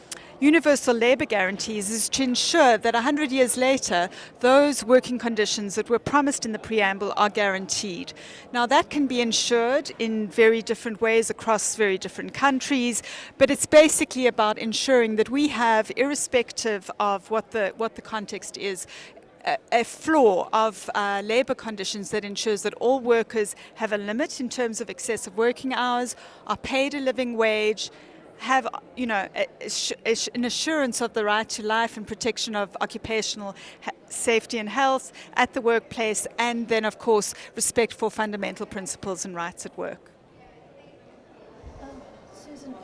Universal Labour Guarantees is to ensure that 100 years later, those working conditions that were promised in the preamble are guaranteed. Now, that can be ensured in very different ways across very different countries, but it's basically about ensuring that we have, irrespective of what the context is, a floor of labour conditions that ensures that all workers have a limit in terms of excessive working hours, are paid a living wage, have an assurance of the right to life and protection of occupational safety and health at the workplace, and then of course respect for fundamental principles and rights at work. Susan,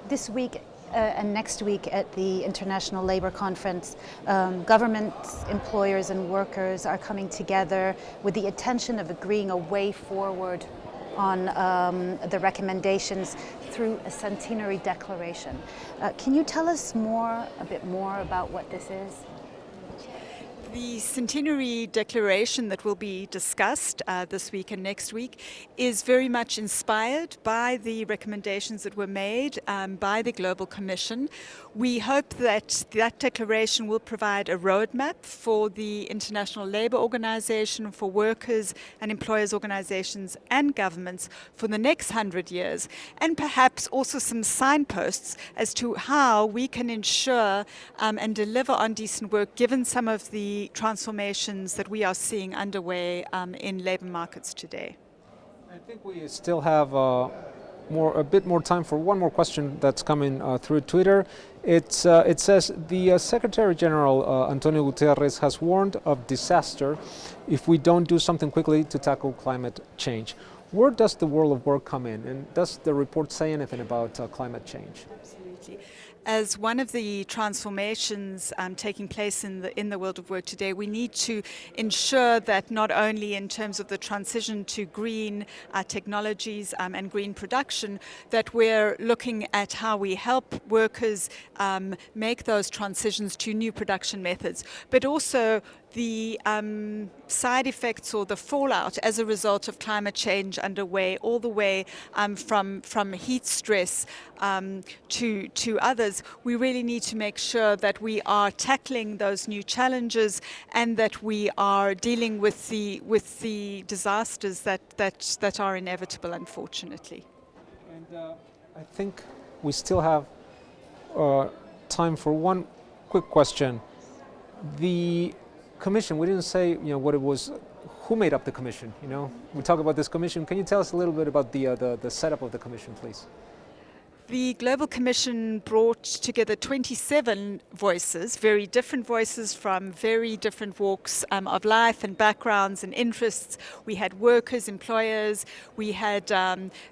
this week and next week at the International Labour Conference, governments, employers and workers are coming together with the intention of agreeing a way forward on the recommendations through a Centenary Declaration. Can you tell us a bit more about what this is? The Centenary Declaration that will be discussed this week and next week is very much inspired by the recommendations that were made by the Global Commission. We hope that that declaration will provide a roadmap for the International Labour Organization, for workers and employers organizations and governments for the next 100 years, and perhaps also some signposts as to how we can ensure and deliver on decent work given some of the transformations that we are seeing underway in labour markets today. I think we still have a bit more time for one more question that's coming through Twitter. It says the Secretary General Antonio Guterres has warned of disaster if we don't do something quickly to tackle climate change. Where does the world of work come in, and does the report say anything about climate change? Absolutely. As one of the transformations taking place in the world of work today, we need to ensure that not only in terms of the transition to green technologies and green production, that we're looking at how we help workers make those transitions to new production methods, but also the side effects or the fallout as a result of climate change underway, all the way from heat stress to others. We really need to make sure that we are tackling those new challenges and that we are dealing with the disasters that are inevitable, unfortunately. And I think we still have time for one quick question. The Commission, we didn't say what it was, who made up the Commission. We talk about this Commission. Can you tell us a little bit about the setup of the Commission, please? The Global Commission brought together 27 voices, very different voices from very different walks of life and backgrounds and interests. We had workers, employers, we had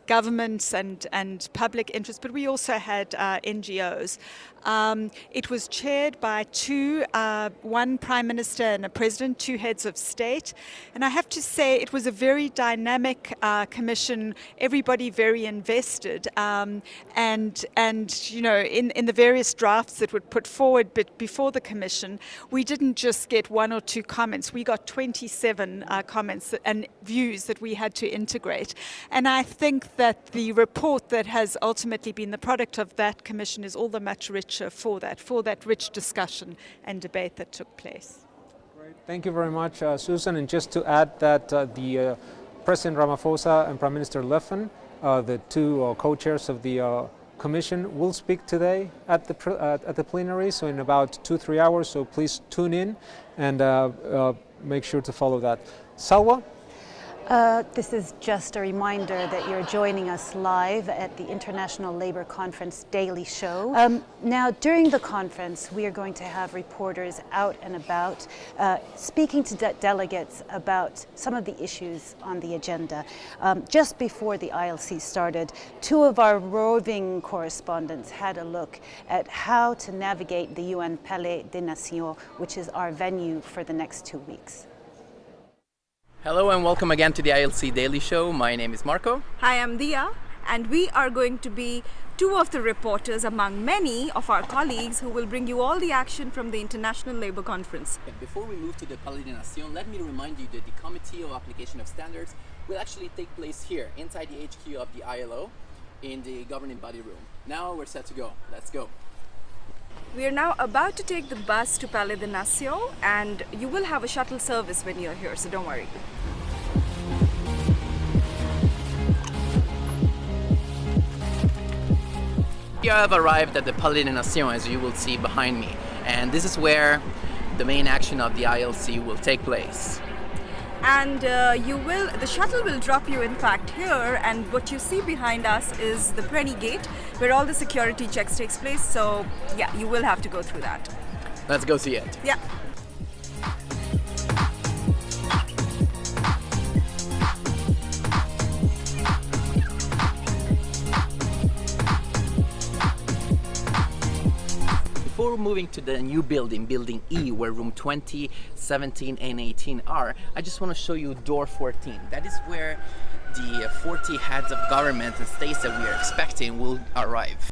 governments and public interest, but we also had NGOs. It was chaired by one Prime Minister and a President, two heads of state. And I have to say it was a very dynamic commission, everybody very invested. And in the various drafts that were put forward before the commission, we didn't just get one or two comments. We got 27 comments and views that we had to integrate. And I think that the report that has ultimately been the product of that commission is all the much richer for that rich discussion and debate that took place. Great. Thank you very much, Susan. And just to add that the President Ramaphosa and Prime Minister Le Pen, the two co-chairs of the Commission, will speak today at the plenary, so in about 2-3 hours, so please tune in and make sure to follow that. Salwa? This is just a reminder that you're joining us live at the International Labour Conference Daily Show. Now, during the conference, we are going to have reporters out and about speaking to delegates about some of the issues on the agenda. Just before the ILC started, two of our roving correspondents had a look at how to navigate the UN Palais des Nations, which is our venue for the next 2 weeks. Hello and welcome again to the ILC Daily Show. My name is Marco. Hi, I'm Dia, and we are going to be two of the reporters among many of our colleagues who will bring you all the action from the International Labour Conference. Before we move to the Palais des Nations, let me remind you that the Committee of Application of Standards will actually take place here, inside the HQ of the ILO, in the governing body room. Now we're set to go. Let's go. We are now about to take the bus to Palais des Nations, and you will have a shuttle service when you're here, so don't worry. Here I have arrived at the Palais des Nations, as you will see behind me, and this is where the main action of the ILC will take place. And the shuttle will drop you in fact here, and what you see behind us is the Prenny Gate, where all the security checks takes place, so yeah, you will have to go through that. Let's go see it. Yeah. Before moving to the new building, Building E, where room 20, 17 and 18 are, I just want to show you door 14. That is where the 40 heads of government and states that we are expecting will arrive.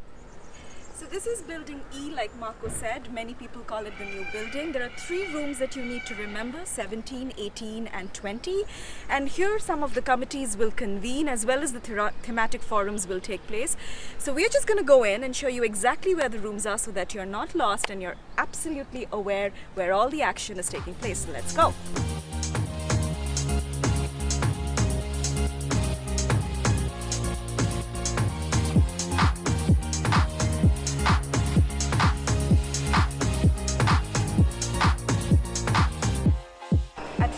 So this is Building E, like Marco said. Many people call it the new building. There are 3 rooms that you need to remember, 17, 18 and 20. And here some of the committees will convene, as well as the thematic forums will take place. So we're just going to go in and show you exactly where the rooms are so that you're not lost and you're absolutely aware where all the action is taking place. So let's go.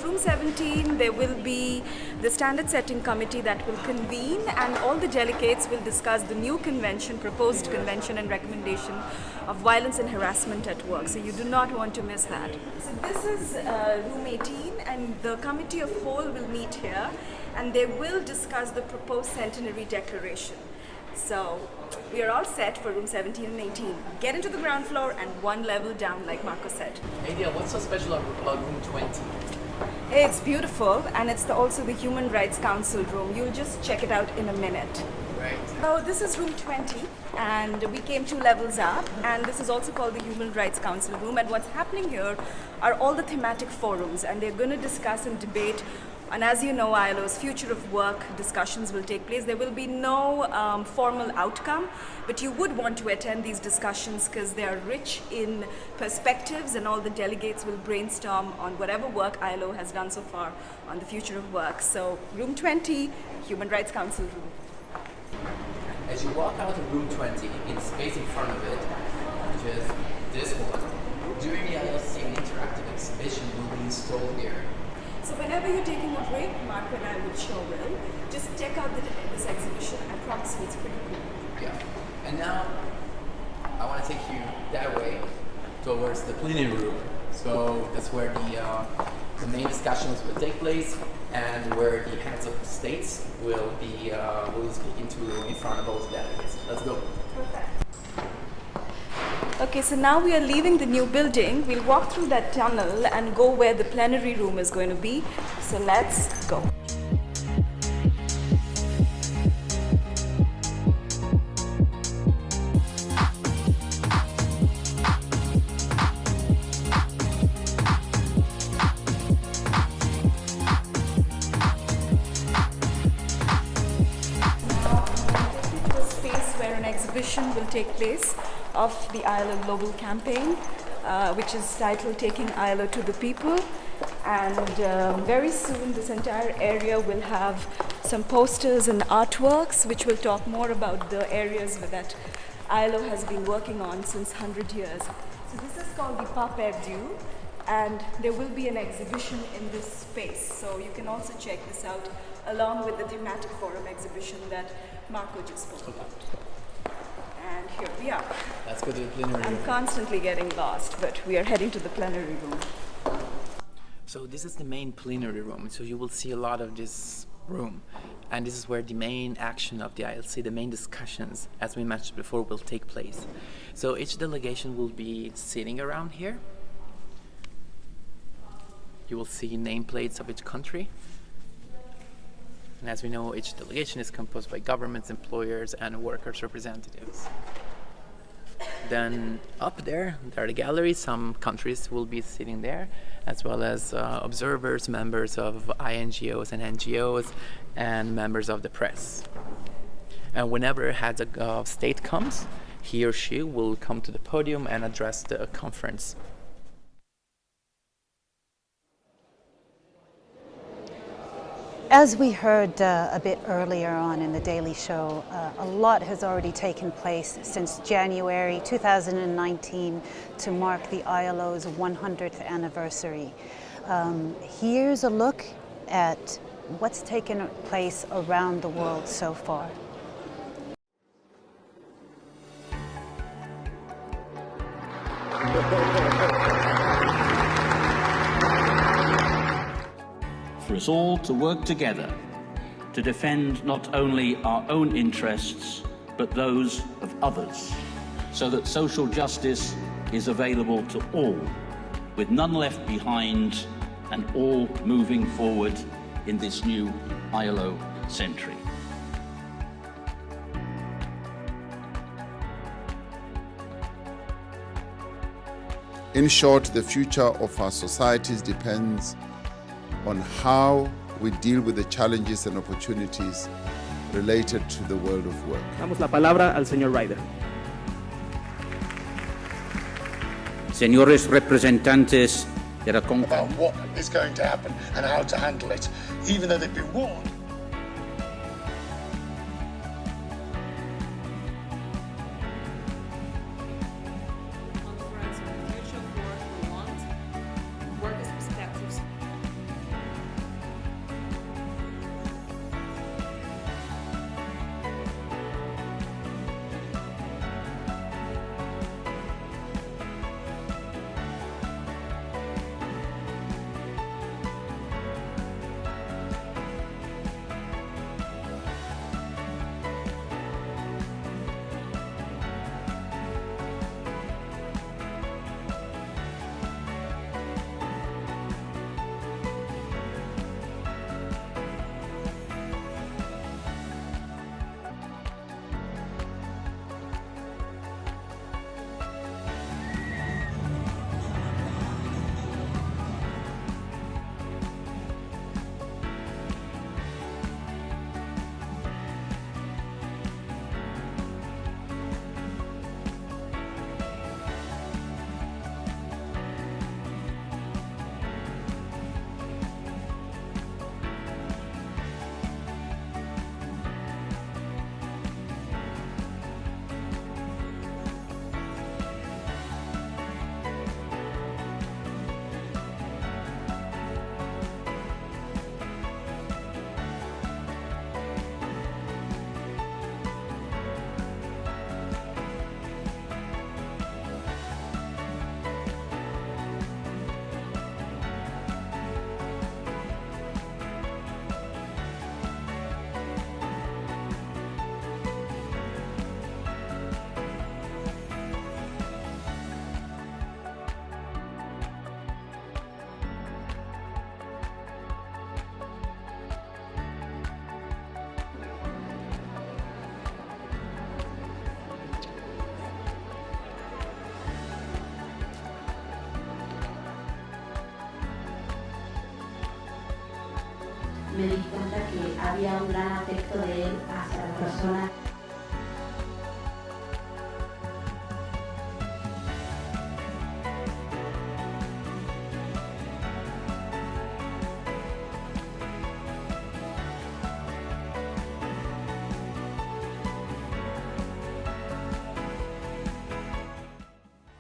Room 17, there will be the standard setting committee that will convene, and all the delegates will discuss the new convention, proposed convention and recommendation of violence and harassment at work. So you do not want to miss that. So this is room 18, and the committee of whole will meet here, and they will discuss the proposed Centenary Declaration. So we are all set for room 17 and 18. Get into the ground floor and 1 level down, like Marco said. Hey Dia, what's so special about room 20? It's beautiful, and it's also the Human Rights Council room. You'll just check it out in a minute. Right. So this is room 20, and we came 2 levels up, and this is also called the Human Rights Council room. And what's happening here are all the thematic forums, and they're going to discuss and debate. And as you know, ILO's future of work discussions will take place. There will be no formal outcome, but you would want to attend these discussions because they are rich in perspectives, and all the delegates will brainstorm on whatever work ILO has done so far on the future of work. So room 20, Human Rights Council room. As you walk out of room 20, in the space in front of it, which is this one, during the ILC, an interactive exhibition will be installed here. So whenever you're taking a break, Mark and I will show Will, just check out this exhibition. I promise you it's pretty cool. Yeah. And now, I want to take you that way, towards the plenary room. So that's where the main discussions will take place, and where the heads of states will be speaking to in front of all the delegates. Let's go. Perfect. Okay, so now we are leaving the new building. We'll walk through that tunnel and go where the plenary room is going to be. So let's go. Now, the space where an exhibition will take place of the ILO Global Campaign, which is titled Taking ILO to the People. And very soon this entire area will have some posters and artworks which will talk more about the areas that ILO has been working on since 100 years. So this is called the Pas Perdu, and there will be an exhibition in this space. So you can also check this out along with the thematic forum exhibition that Marco just spoke about. And here we are. Let's go to the plenary room. I'm constantly getting lost, but we are heading to the plenary room. So this is the main plenary room. So you will see a lot of this room. And this is where the main action of the ILC, the main discussions, as we mentioned before, will take place. So each delegation will be sitting around here. You will see nameplates of each country. And as we know, each delegation is composed by governments, employers, and workers' representatives. Then up there are the galleries. Some countries will be sitting there, as well as observers, members of INGOs and NGOs, and members of the press. And whenever head of state comes, he or she will come to the podium and address the conference. As we heard a bit earlier on in the Daily Show, a lot has already taken place since January 2019 to mark the ILO's 100th anniversary. Here's a look at what's taken place around the world so far. For us all to work together to defend not only our own interests, but those of others, so that social justice is available to all, with none left behind and all moving forward in this new ILO century. In short, the future of our societies depends on how we deal with the challenges and opportunities related to the world of work. Damos la palabra al señor Ryder. Señores representantes de la about what is going to happen and how to handle it, even though they've been warned. Me di cuenta que había un gran afecto de él hacia la persona.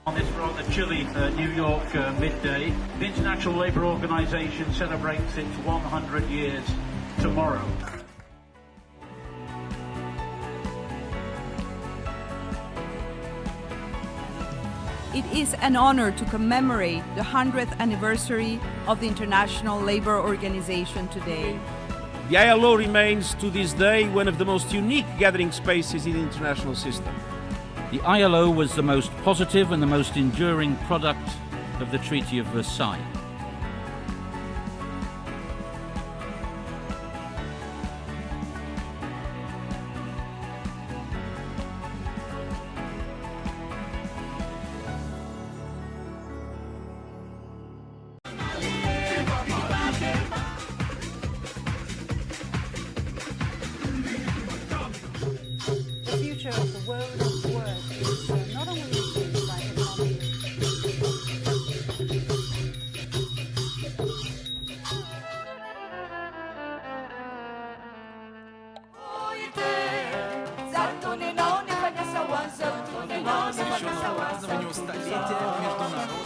On this rather chilly New York midday, the International Labour Organization celebrates its 100 years tomorrow. It is an honor to commemorate the 100th anniversary of the International Labour Organization today. The ILO remains to this day one of the most unique gathering spaces in the international system. The ILO was the most positive and the most enduring product of the Treaty of Versailles. празднованию столетия международной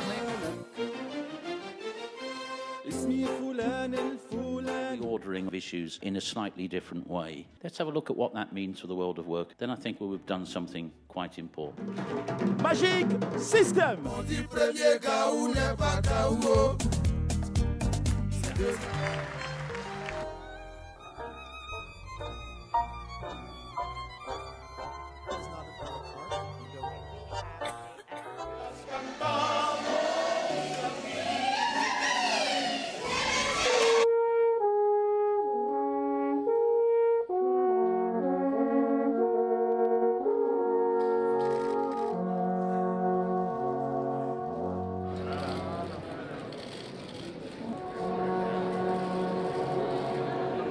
Ordering of issues in a slightly different way. Let's have a look at what that means for the world of work. Then I think we've done something quite important. Magic System.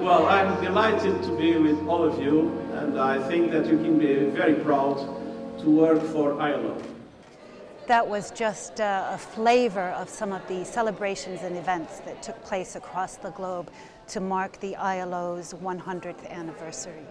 Well, I'm delighted to be with all of you, and I think that you can be very proud to work for ILO. That was just a flavor of some of the celebrations and events that took place across the globe to mark the ILO's 100th anniversary.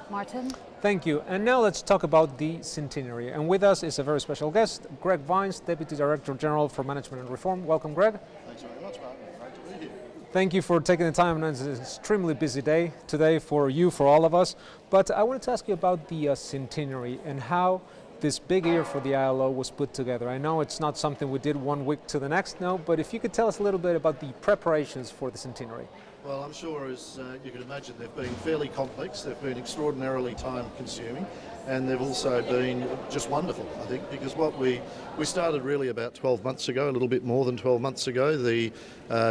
Martin? Thank you. And now let's talk about the centenary. And with us is a very special guest, Greg Vines, Deputy Director General for Management and Reform. Welcome, Greg. Thanks very much, Martin. Great to be here. Thank you for taking the time. It's an extremely busy day today for you, for all of us. But I wanted to ask you about the centenary and how this big year for the ILO was put together. I know it's not something we did 1 week to the next, no, but if you could tell us a little bit about the preparations for the centenary. Well, I'm sure, as you can imagine, they've been fairly complex, they've been extraordinarily time-consuming, and they've also been just wonderful, I think, because what we started really about 12 months ago, a little bit more than 12 months ago. The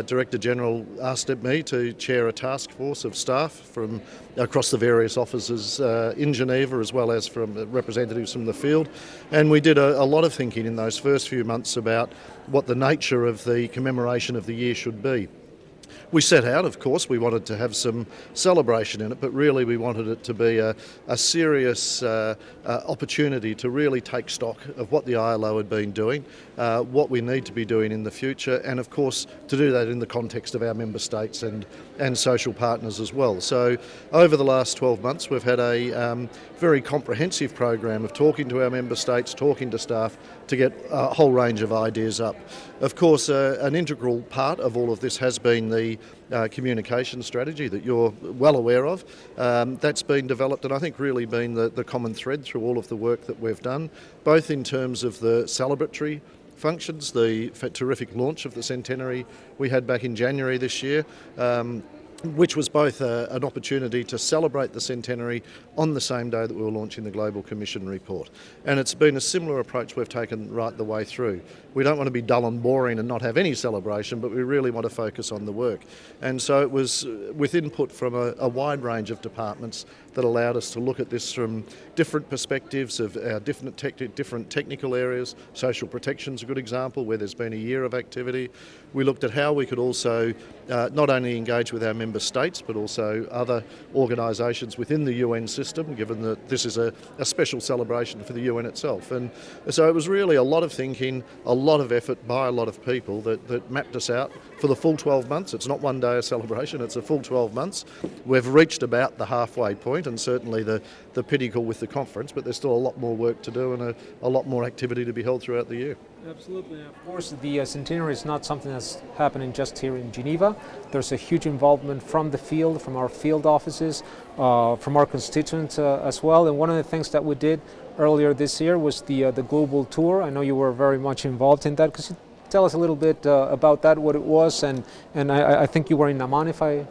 Director General asked me to chair a task force of staff from across the various offices in Geneva, as well as from representatives from the field, and we did a lot of thinking in those first few months about what the nature of the commemoration of the year should be. We set out, of course, we wanted to have some celebration in it, but really we wanted it to be a serious opportunity to really take stock of what the ILO had been doing, what we need to be doing in the future, and of course to do that in the context of our member states and social partners as well. So over the last 12 months we've had a very comprehensive program of talking to our member states, talking to staff to get a whole range of ideas up. Of course, an integral part of all of this has been the communication strategy that you're well aware of. That's been developed and I think really been the common thread through all of the work that we've done, both in terms of the celebratory functions, the terrific launch of the centenary we had back in January this year, which was both an opportunity to celebrate the centenary on the same day that we were launching the Global Commission report. And it's been a similar approach we've taken right the way through. We don't want to be dull and boring and not have any celebration, but we really want to focus on the work. And so it was with input from a wide range of departments that allowed us to look at this from different perspectives of our different technical areas. Social protection's a good example where there's been a year of activity. We looked at how we could also not only engage with our member states but also other organisations within the UN system, given that this is a special celebration for the UN itself. And so it was really a lot of thinking, a lot of effort by a lot of people that mapped us out for the full 12 months. It's not one day of celebration, it's a full 12 months. We've reached about the halfway point and certainly the pinnacle with the conference, but there's still a lot more work to do and a lot more activity to be held throughout the year. Absolutely. Of course, the centenary is not something that's happening just here in Geneva. There's a huge involvement from the field, from our field offices, from our constituents as well. And one of the things that we did earlier this year was the global tour. I know you were very much involved in that. Could you tell us a little bit about that, what it was? And I think you were in Amman, if I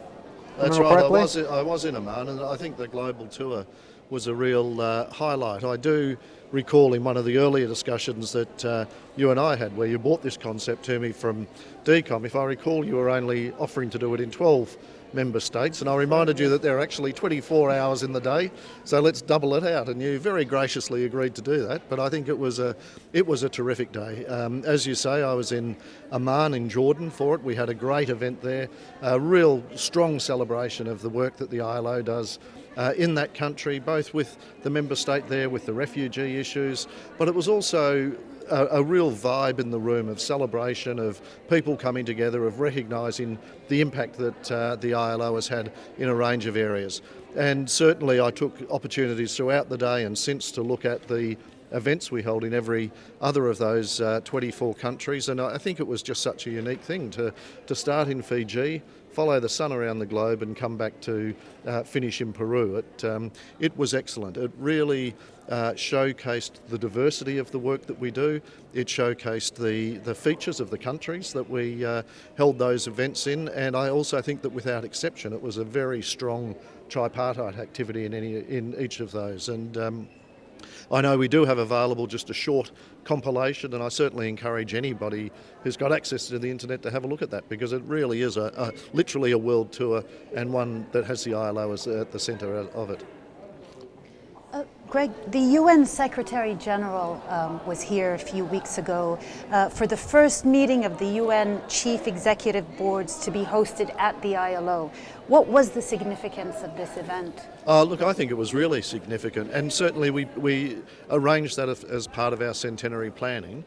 That's remember right, correctly. I was in Amman, and I think the global tour was a real highlight. I do recall in one of the earlier discussions that you and I had where you brought this concept to me from DCOM. If I recall, you were only offering to do it in 12 member states, and I reminded you that there are actually 24 hours in the day, so let's double it out, and you very graciously agreed to do that. But I think it was a terrific day. As you say, I was in Amman in Jordan for it. We had a great event there, a real strong celebration of the work that the ILO does in that country, both with the member state there, with the refugee issues, but it was also a real vibe in the room of celebration, of people coming together, of recognising the impact that the ILO has had in a range of areas. And certainly I took opportunities throughout the day and since to look at the events we held in every other of those 24 countries, and I think it was just such a unique thing to start in Fiji, follow the sun around the globe and come back to finish in Peru. It was excellent. It really showcased the diversity of the work that we do. It showcased the features of the countries that we held those events in, and I also think that without exception it was a very strong tripartite activity in each of those. And I know we do have available just a short compilation, and I certainly encourage anybody who's got access to the internet to have a look at that, because it really is literally a world tour, and one that has the ILO as at the centre of it. Greg, the UN Secretary General was here a few weeks ago for the first meeting of the UN Chief Executive Boards to be hosted at the ILO. What was the significance of this event? Look, I think it was really significant, and certainly we arranged that as part of our centenary planning.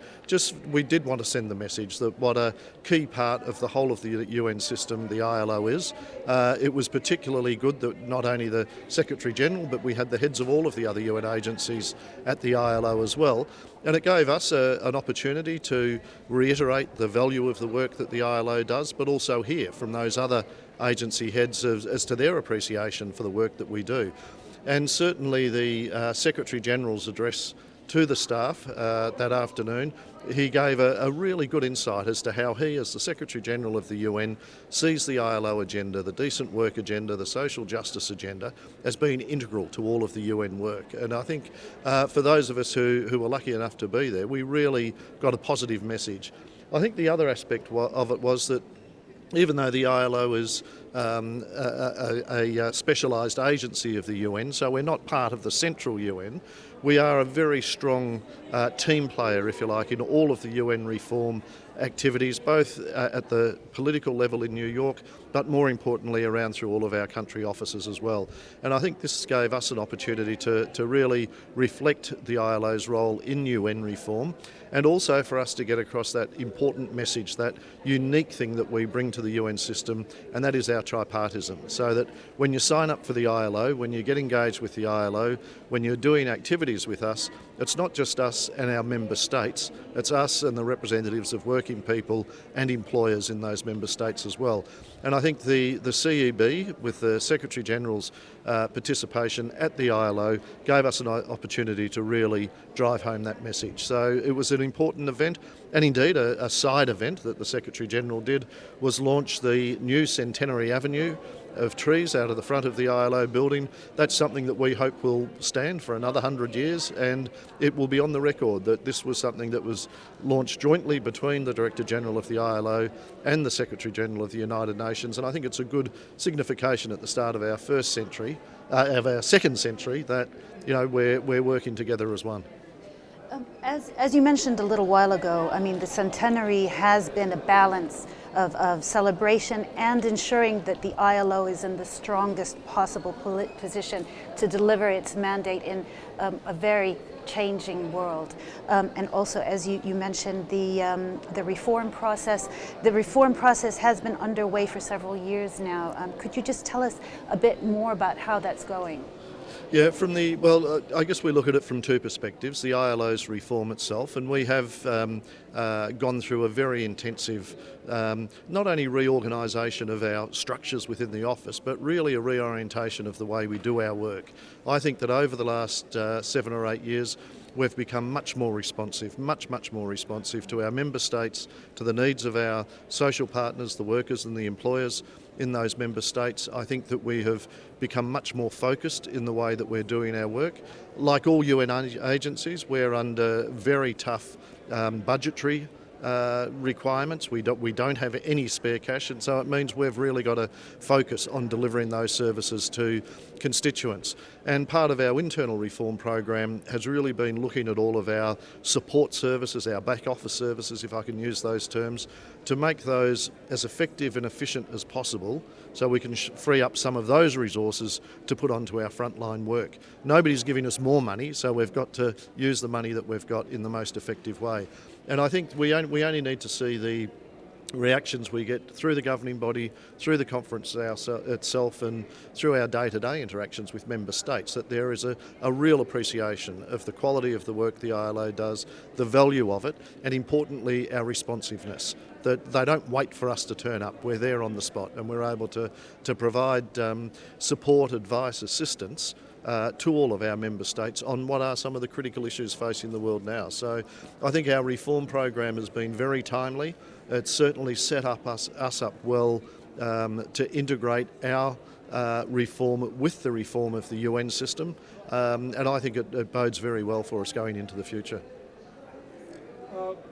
We did want to send the message that what a key part of the whole of the UN system the ILO is. It was particularly good that not only the Secretary General, but we had the heads of all of the other UN agencies at the ILO as well. And it gave us an opportunity to reiterate the value of the work that the ILO does, but also hear from those other agency heads as to their appreciation for the work that we do. And certainly the Secretary General's address to the staff that afternoon, he gave a really good insight as to how he, as the Secretary General of the UN, sees the ILO agenda, the decent work agenda, the social justice agenda, as being integral to all of the UN work. And I think for those of us who were lucky enough to be there, we really got a positive message. I think the other aspect of it was that even though the ILO is a specialised agency of the UN, so we're not part of the central UN, we are a very strong team player, if you like, in all of the UN reform activities, both at the political level in New York, but more importantly around through all of our country offices as well. And I think this gave us an opportunity to really reflect the ILO's role in UN reform, and also for us to get across that important message, that unique thing that we bring to the UN system, and that is our tripartism. So that when you sign up for the ILO, when you get engaged with the ILO, when you're doing activities with us, it's not just us and our member states, it's us and the representatives of working people and employers in those member states as well. And I think the CEB, with the Secretary General's participation at the ILO, gave us an opportunity to really drive home that message. So it was an important event, and indeed a side event that the Secretary General did was launch the new Centenary Avenue of trees out of the front of the ILO building. That's something that we hope will stand for another 100 years, and it will be on the record that this was something that was launched jointly between the Director General of the ILO and the Secretary General of the United Nations. And I think it's a good signification at the start of our second century that, you know, we're working together as one. As you mentioned a little while ago, I mean, the centenary has been a balance of celebration and ensuring that the ILO is in the strongest possible position to deliver its mandate in a very changing world. And also, as you mentioned, the reform process. The reform process has been underway for several years now. Could you just tell us a bit more about how that's going? Yeah, I guess we look at it from two perspectives. The ILO's reform itself, and we have gone through a very intensive, not only reorganisation of our structures within the office, but really a reorientation of the way we do our work. I think that over the last 7 or 8 years, we've become much more responsive to our member states, to the needs of our social partners, the workers and the employers in those member states. I think that we have become much more focused in the way that we're doing our work. Like all UN agencies, we're under very tough budgetary requirements. We don't have any spare cash, and so it means we've really got to focus on delivering those services to constituents. And part of our internal reform program has really been looking at all of our support services, our back office services, if I can use those terms, to make those as effective and efficient as possible, so we can free up some of those resources to put onto our frontline work. Nobody's giving us more money, so we've got to use the money that we've got in the most effective way. And I think we only need to see reactions we get through the governing body, through the conference itself, and through our day-to-day interactions with member states, that there is a real appreciation of the quality of the work the ILO does, the value of it, and importantly our responsiveness. That they don't wait for us to turn up, we're there on the spot, and we're able to provide support, advice, assistance to all of our member states on what are some of the critical issues facing the world now. So I think our reform program has been very timely. It's certainly set up us up well to integrate our reform with the reform of the UN system, and I think it bodes very well for us going into the future.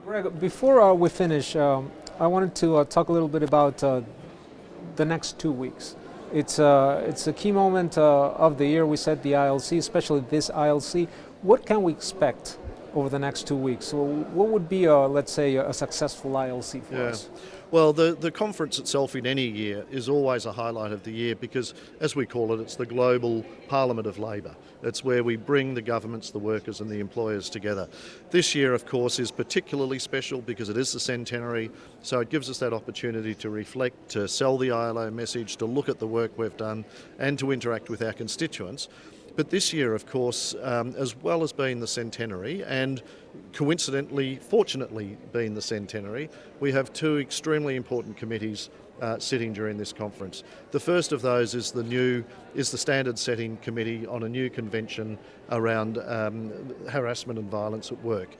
Greg, before we finish, I wanted to talk a little bit about the next 2 weeks. It's a key moment of the year. We said the ILC, especially this ILC. What can we expect over the next 2 weeks? So what would be, let's say, a successful ILC for us? Well, the conference itself in any year is always a highlight of the year because, as we call it, it's the global Parliament of Labour. It's where we bring the governments, the workers and the employers together. This year, of course, is particularly special because it is the centenary, so it gives us that opportunity to reflect, to sell the ILO message, to look at the work we've done and to interact with our constituents. But this year, of course, as well as being the centenary and coincidentally, fortunately being the centenary, we have two extremely important committees sitting during this conference. The first of those is the standard setting committee on a new convention around harassment and violence at work.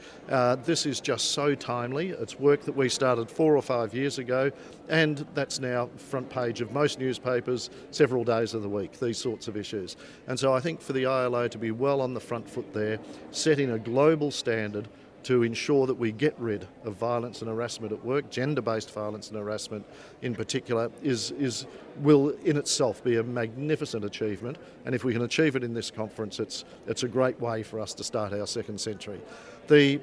This is just so timely. It's work that we started 4 or 5 years ago, and that's now front page of most newspapers several days of the week, these sorts of issues. And so I think for the ILO to be well on the front foot there, setting a global standard to ensure that we get rid of violence and harassment at work, gender-based violence and harassment in particular, will in itself be a magnificent achievement. And if we can achieve it in this conference, it's a great way for us to start our second century. The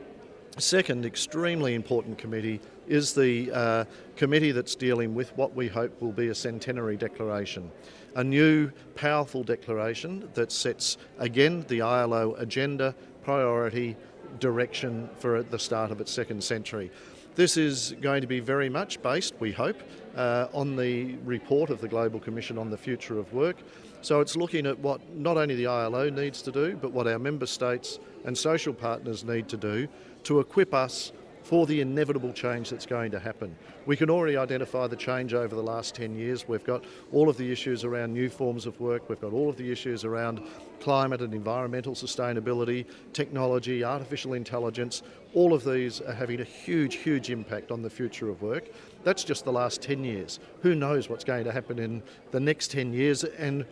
second extremely important committee is the committee that's dealing with what we hope will be a Centenary Declaration. A new, powerful declaration that sets, again, the ILO agenda, priority, direction for the start of its second century. This is going to be very much based, we hope, on the report of the Global Commission on the Future of Work. So it's looking at what not only the ILO needs to do, but what our member states and social partners need to do to equip us for the inevitable change that's going to happen. We can already identify the change over the last 10 years. We've got all of the issues around new forms of work. We've got all of the issues around climate and environmental sustainability, technology, artificial intelligence. All of these are having a huge, huge impact on the future of work. That's just the last 10 years. Who knows what's going to happen in the next 10 years, and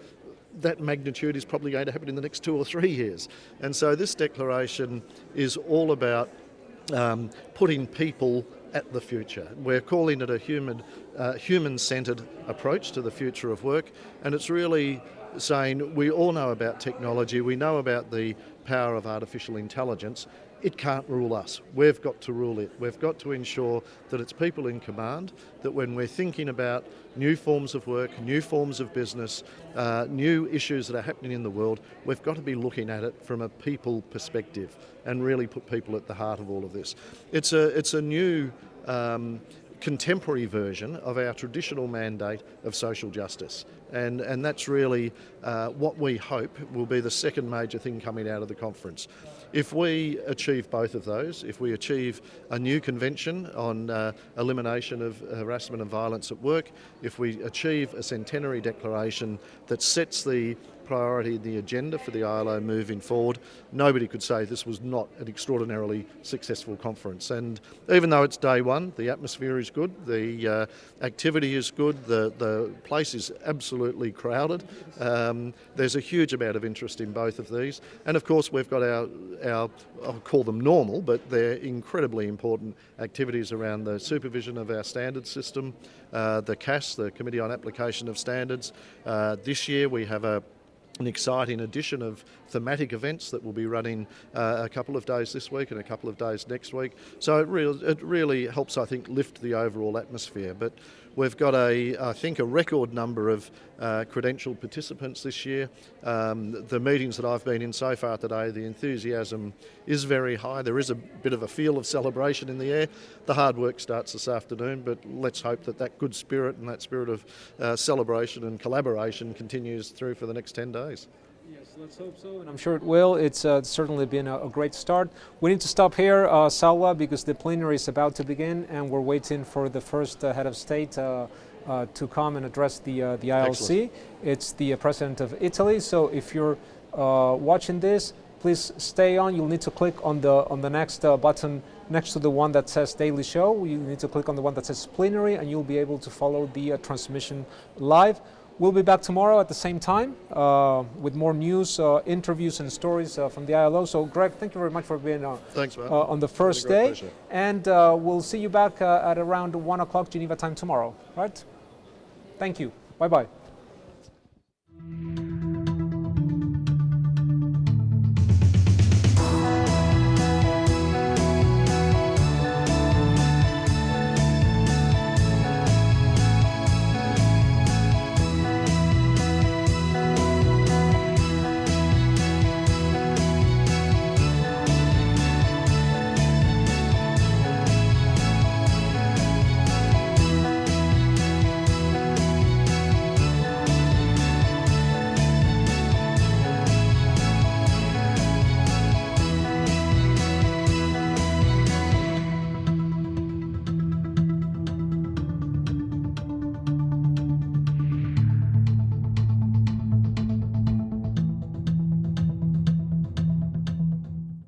that magnitude is probably going to happen in the next 2 or 3 years. And so this declaration is all about putting people at the future. We're calling it a human-centred approach to the future of work, and it's really saying we all know about technology, we know about the power of artificial intelligence. It can't rule us. We've got to rule it. We've got to ensure that it's people in command, that when we're thinking about new forms of work, new forms of business, new issues that are happening in the world, we've got to be looking at it from a people perspective and really put people at the heart of all of this. It's a new contemporary version of our traditional mandate of social justice. And that's really what we hope will be the second major thing coming out of the conference. If we achieve both of those, if we achieve a new convention on elimination of harassment and violence at work, if we achieve a centenary declaration that sets the priority, the agenda for the ILO moving forward, nobody could say this was not an extraordinarily successful conference. And even though it's day one, the atmosphere is good, the activity is good, the place is absolutely crowded. There's a huge amount of interest in both of these. And of course we've got our I'll call them normal, but they're incredibly important activities around the supervision of our standards system, the CAS, the Committee on Application of Standards. This year we have a an exciting addition of thematic events that will be running a couple of days this week and a couple of days next week. So it really helps, I think, lift the overall atmosphere. But we've got I think a record number of credentialed participants this year. The meetings that I've been in so far today, the enthusiasm is very high. There is a bit of a feel of celebration in the air. The hard work starts this afternoon, but let's hope that that good spirit and that spirit of celebration and collaboration continues through for the next 10 days. Yes, let's hope so, and I'm sure it will. It's certainly been a great start. We need to stop here, Salwa, because the plenary is about to begin, and we're waiting for the first head of state to come and address the ILC. Excellent. It's the president of Italy. So if you're watching this, please stay on. You'll need to click on the next button next to the one that says Daily Show. You need to click on the one that says Plenary, and you'll be able to follow the transmission live. We'll be back tomorrow at the same time with more news, interviews and stories from the ILO. So Greg, thank you very much for being Thanks, man. On the first day. Pleasure. And we'll see you back at around 1 o'clock Geneva time tomorrow, right? Thank you. Bye-bye.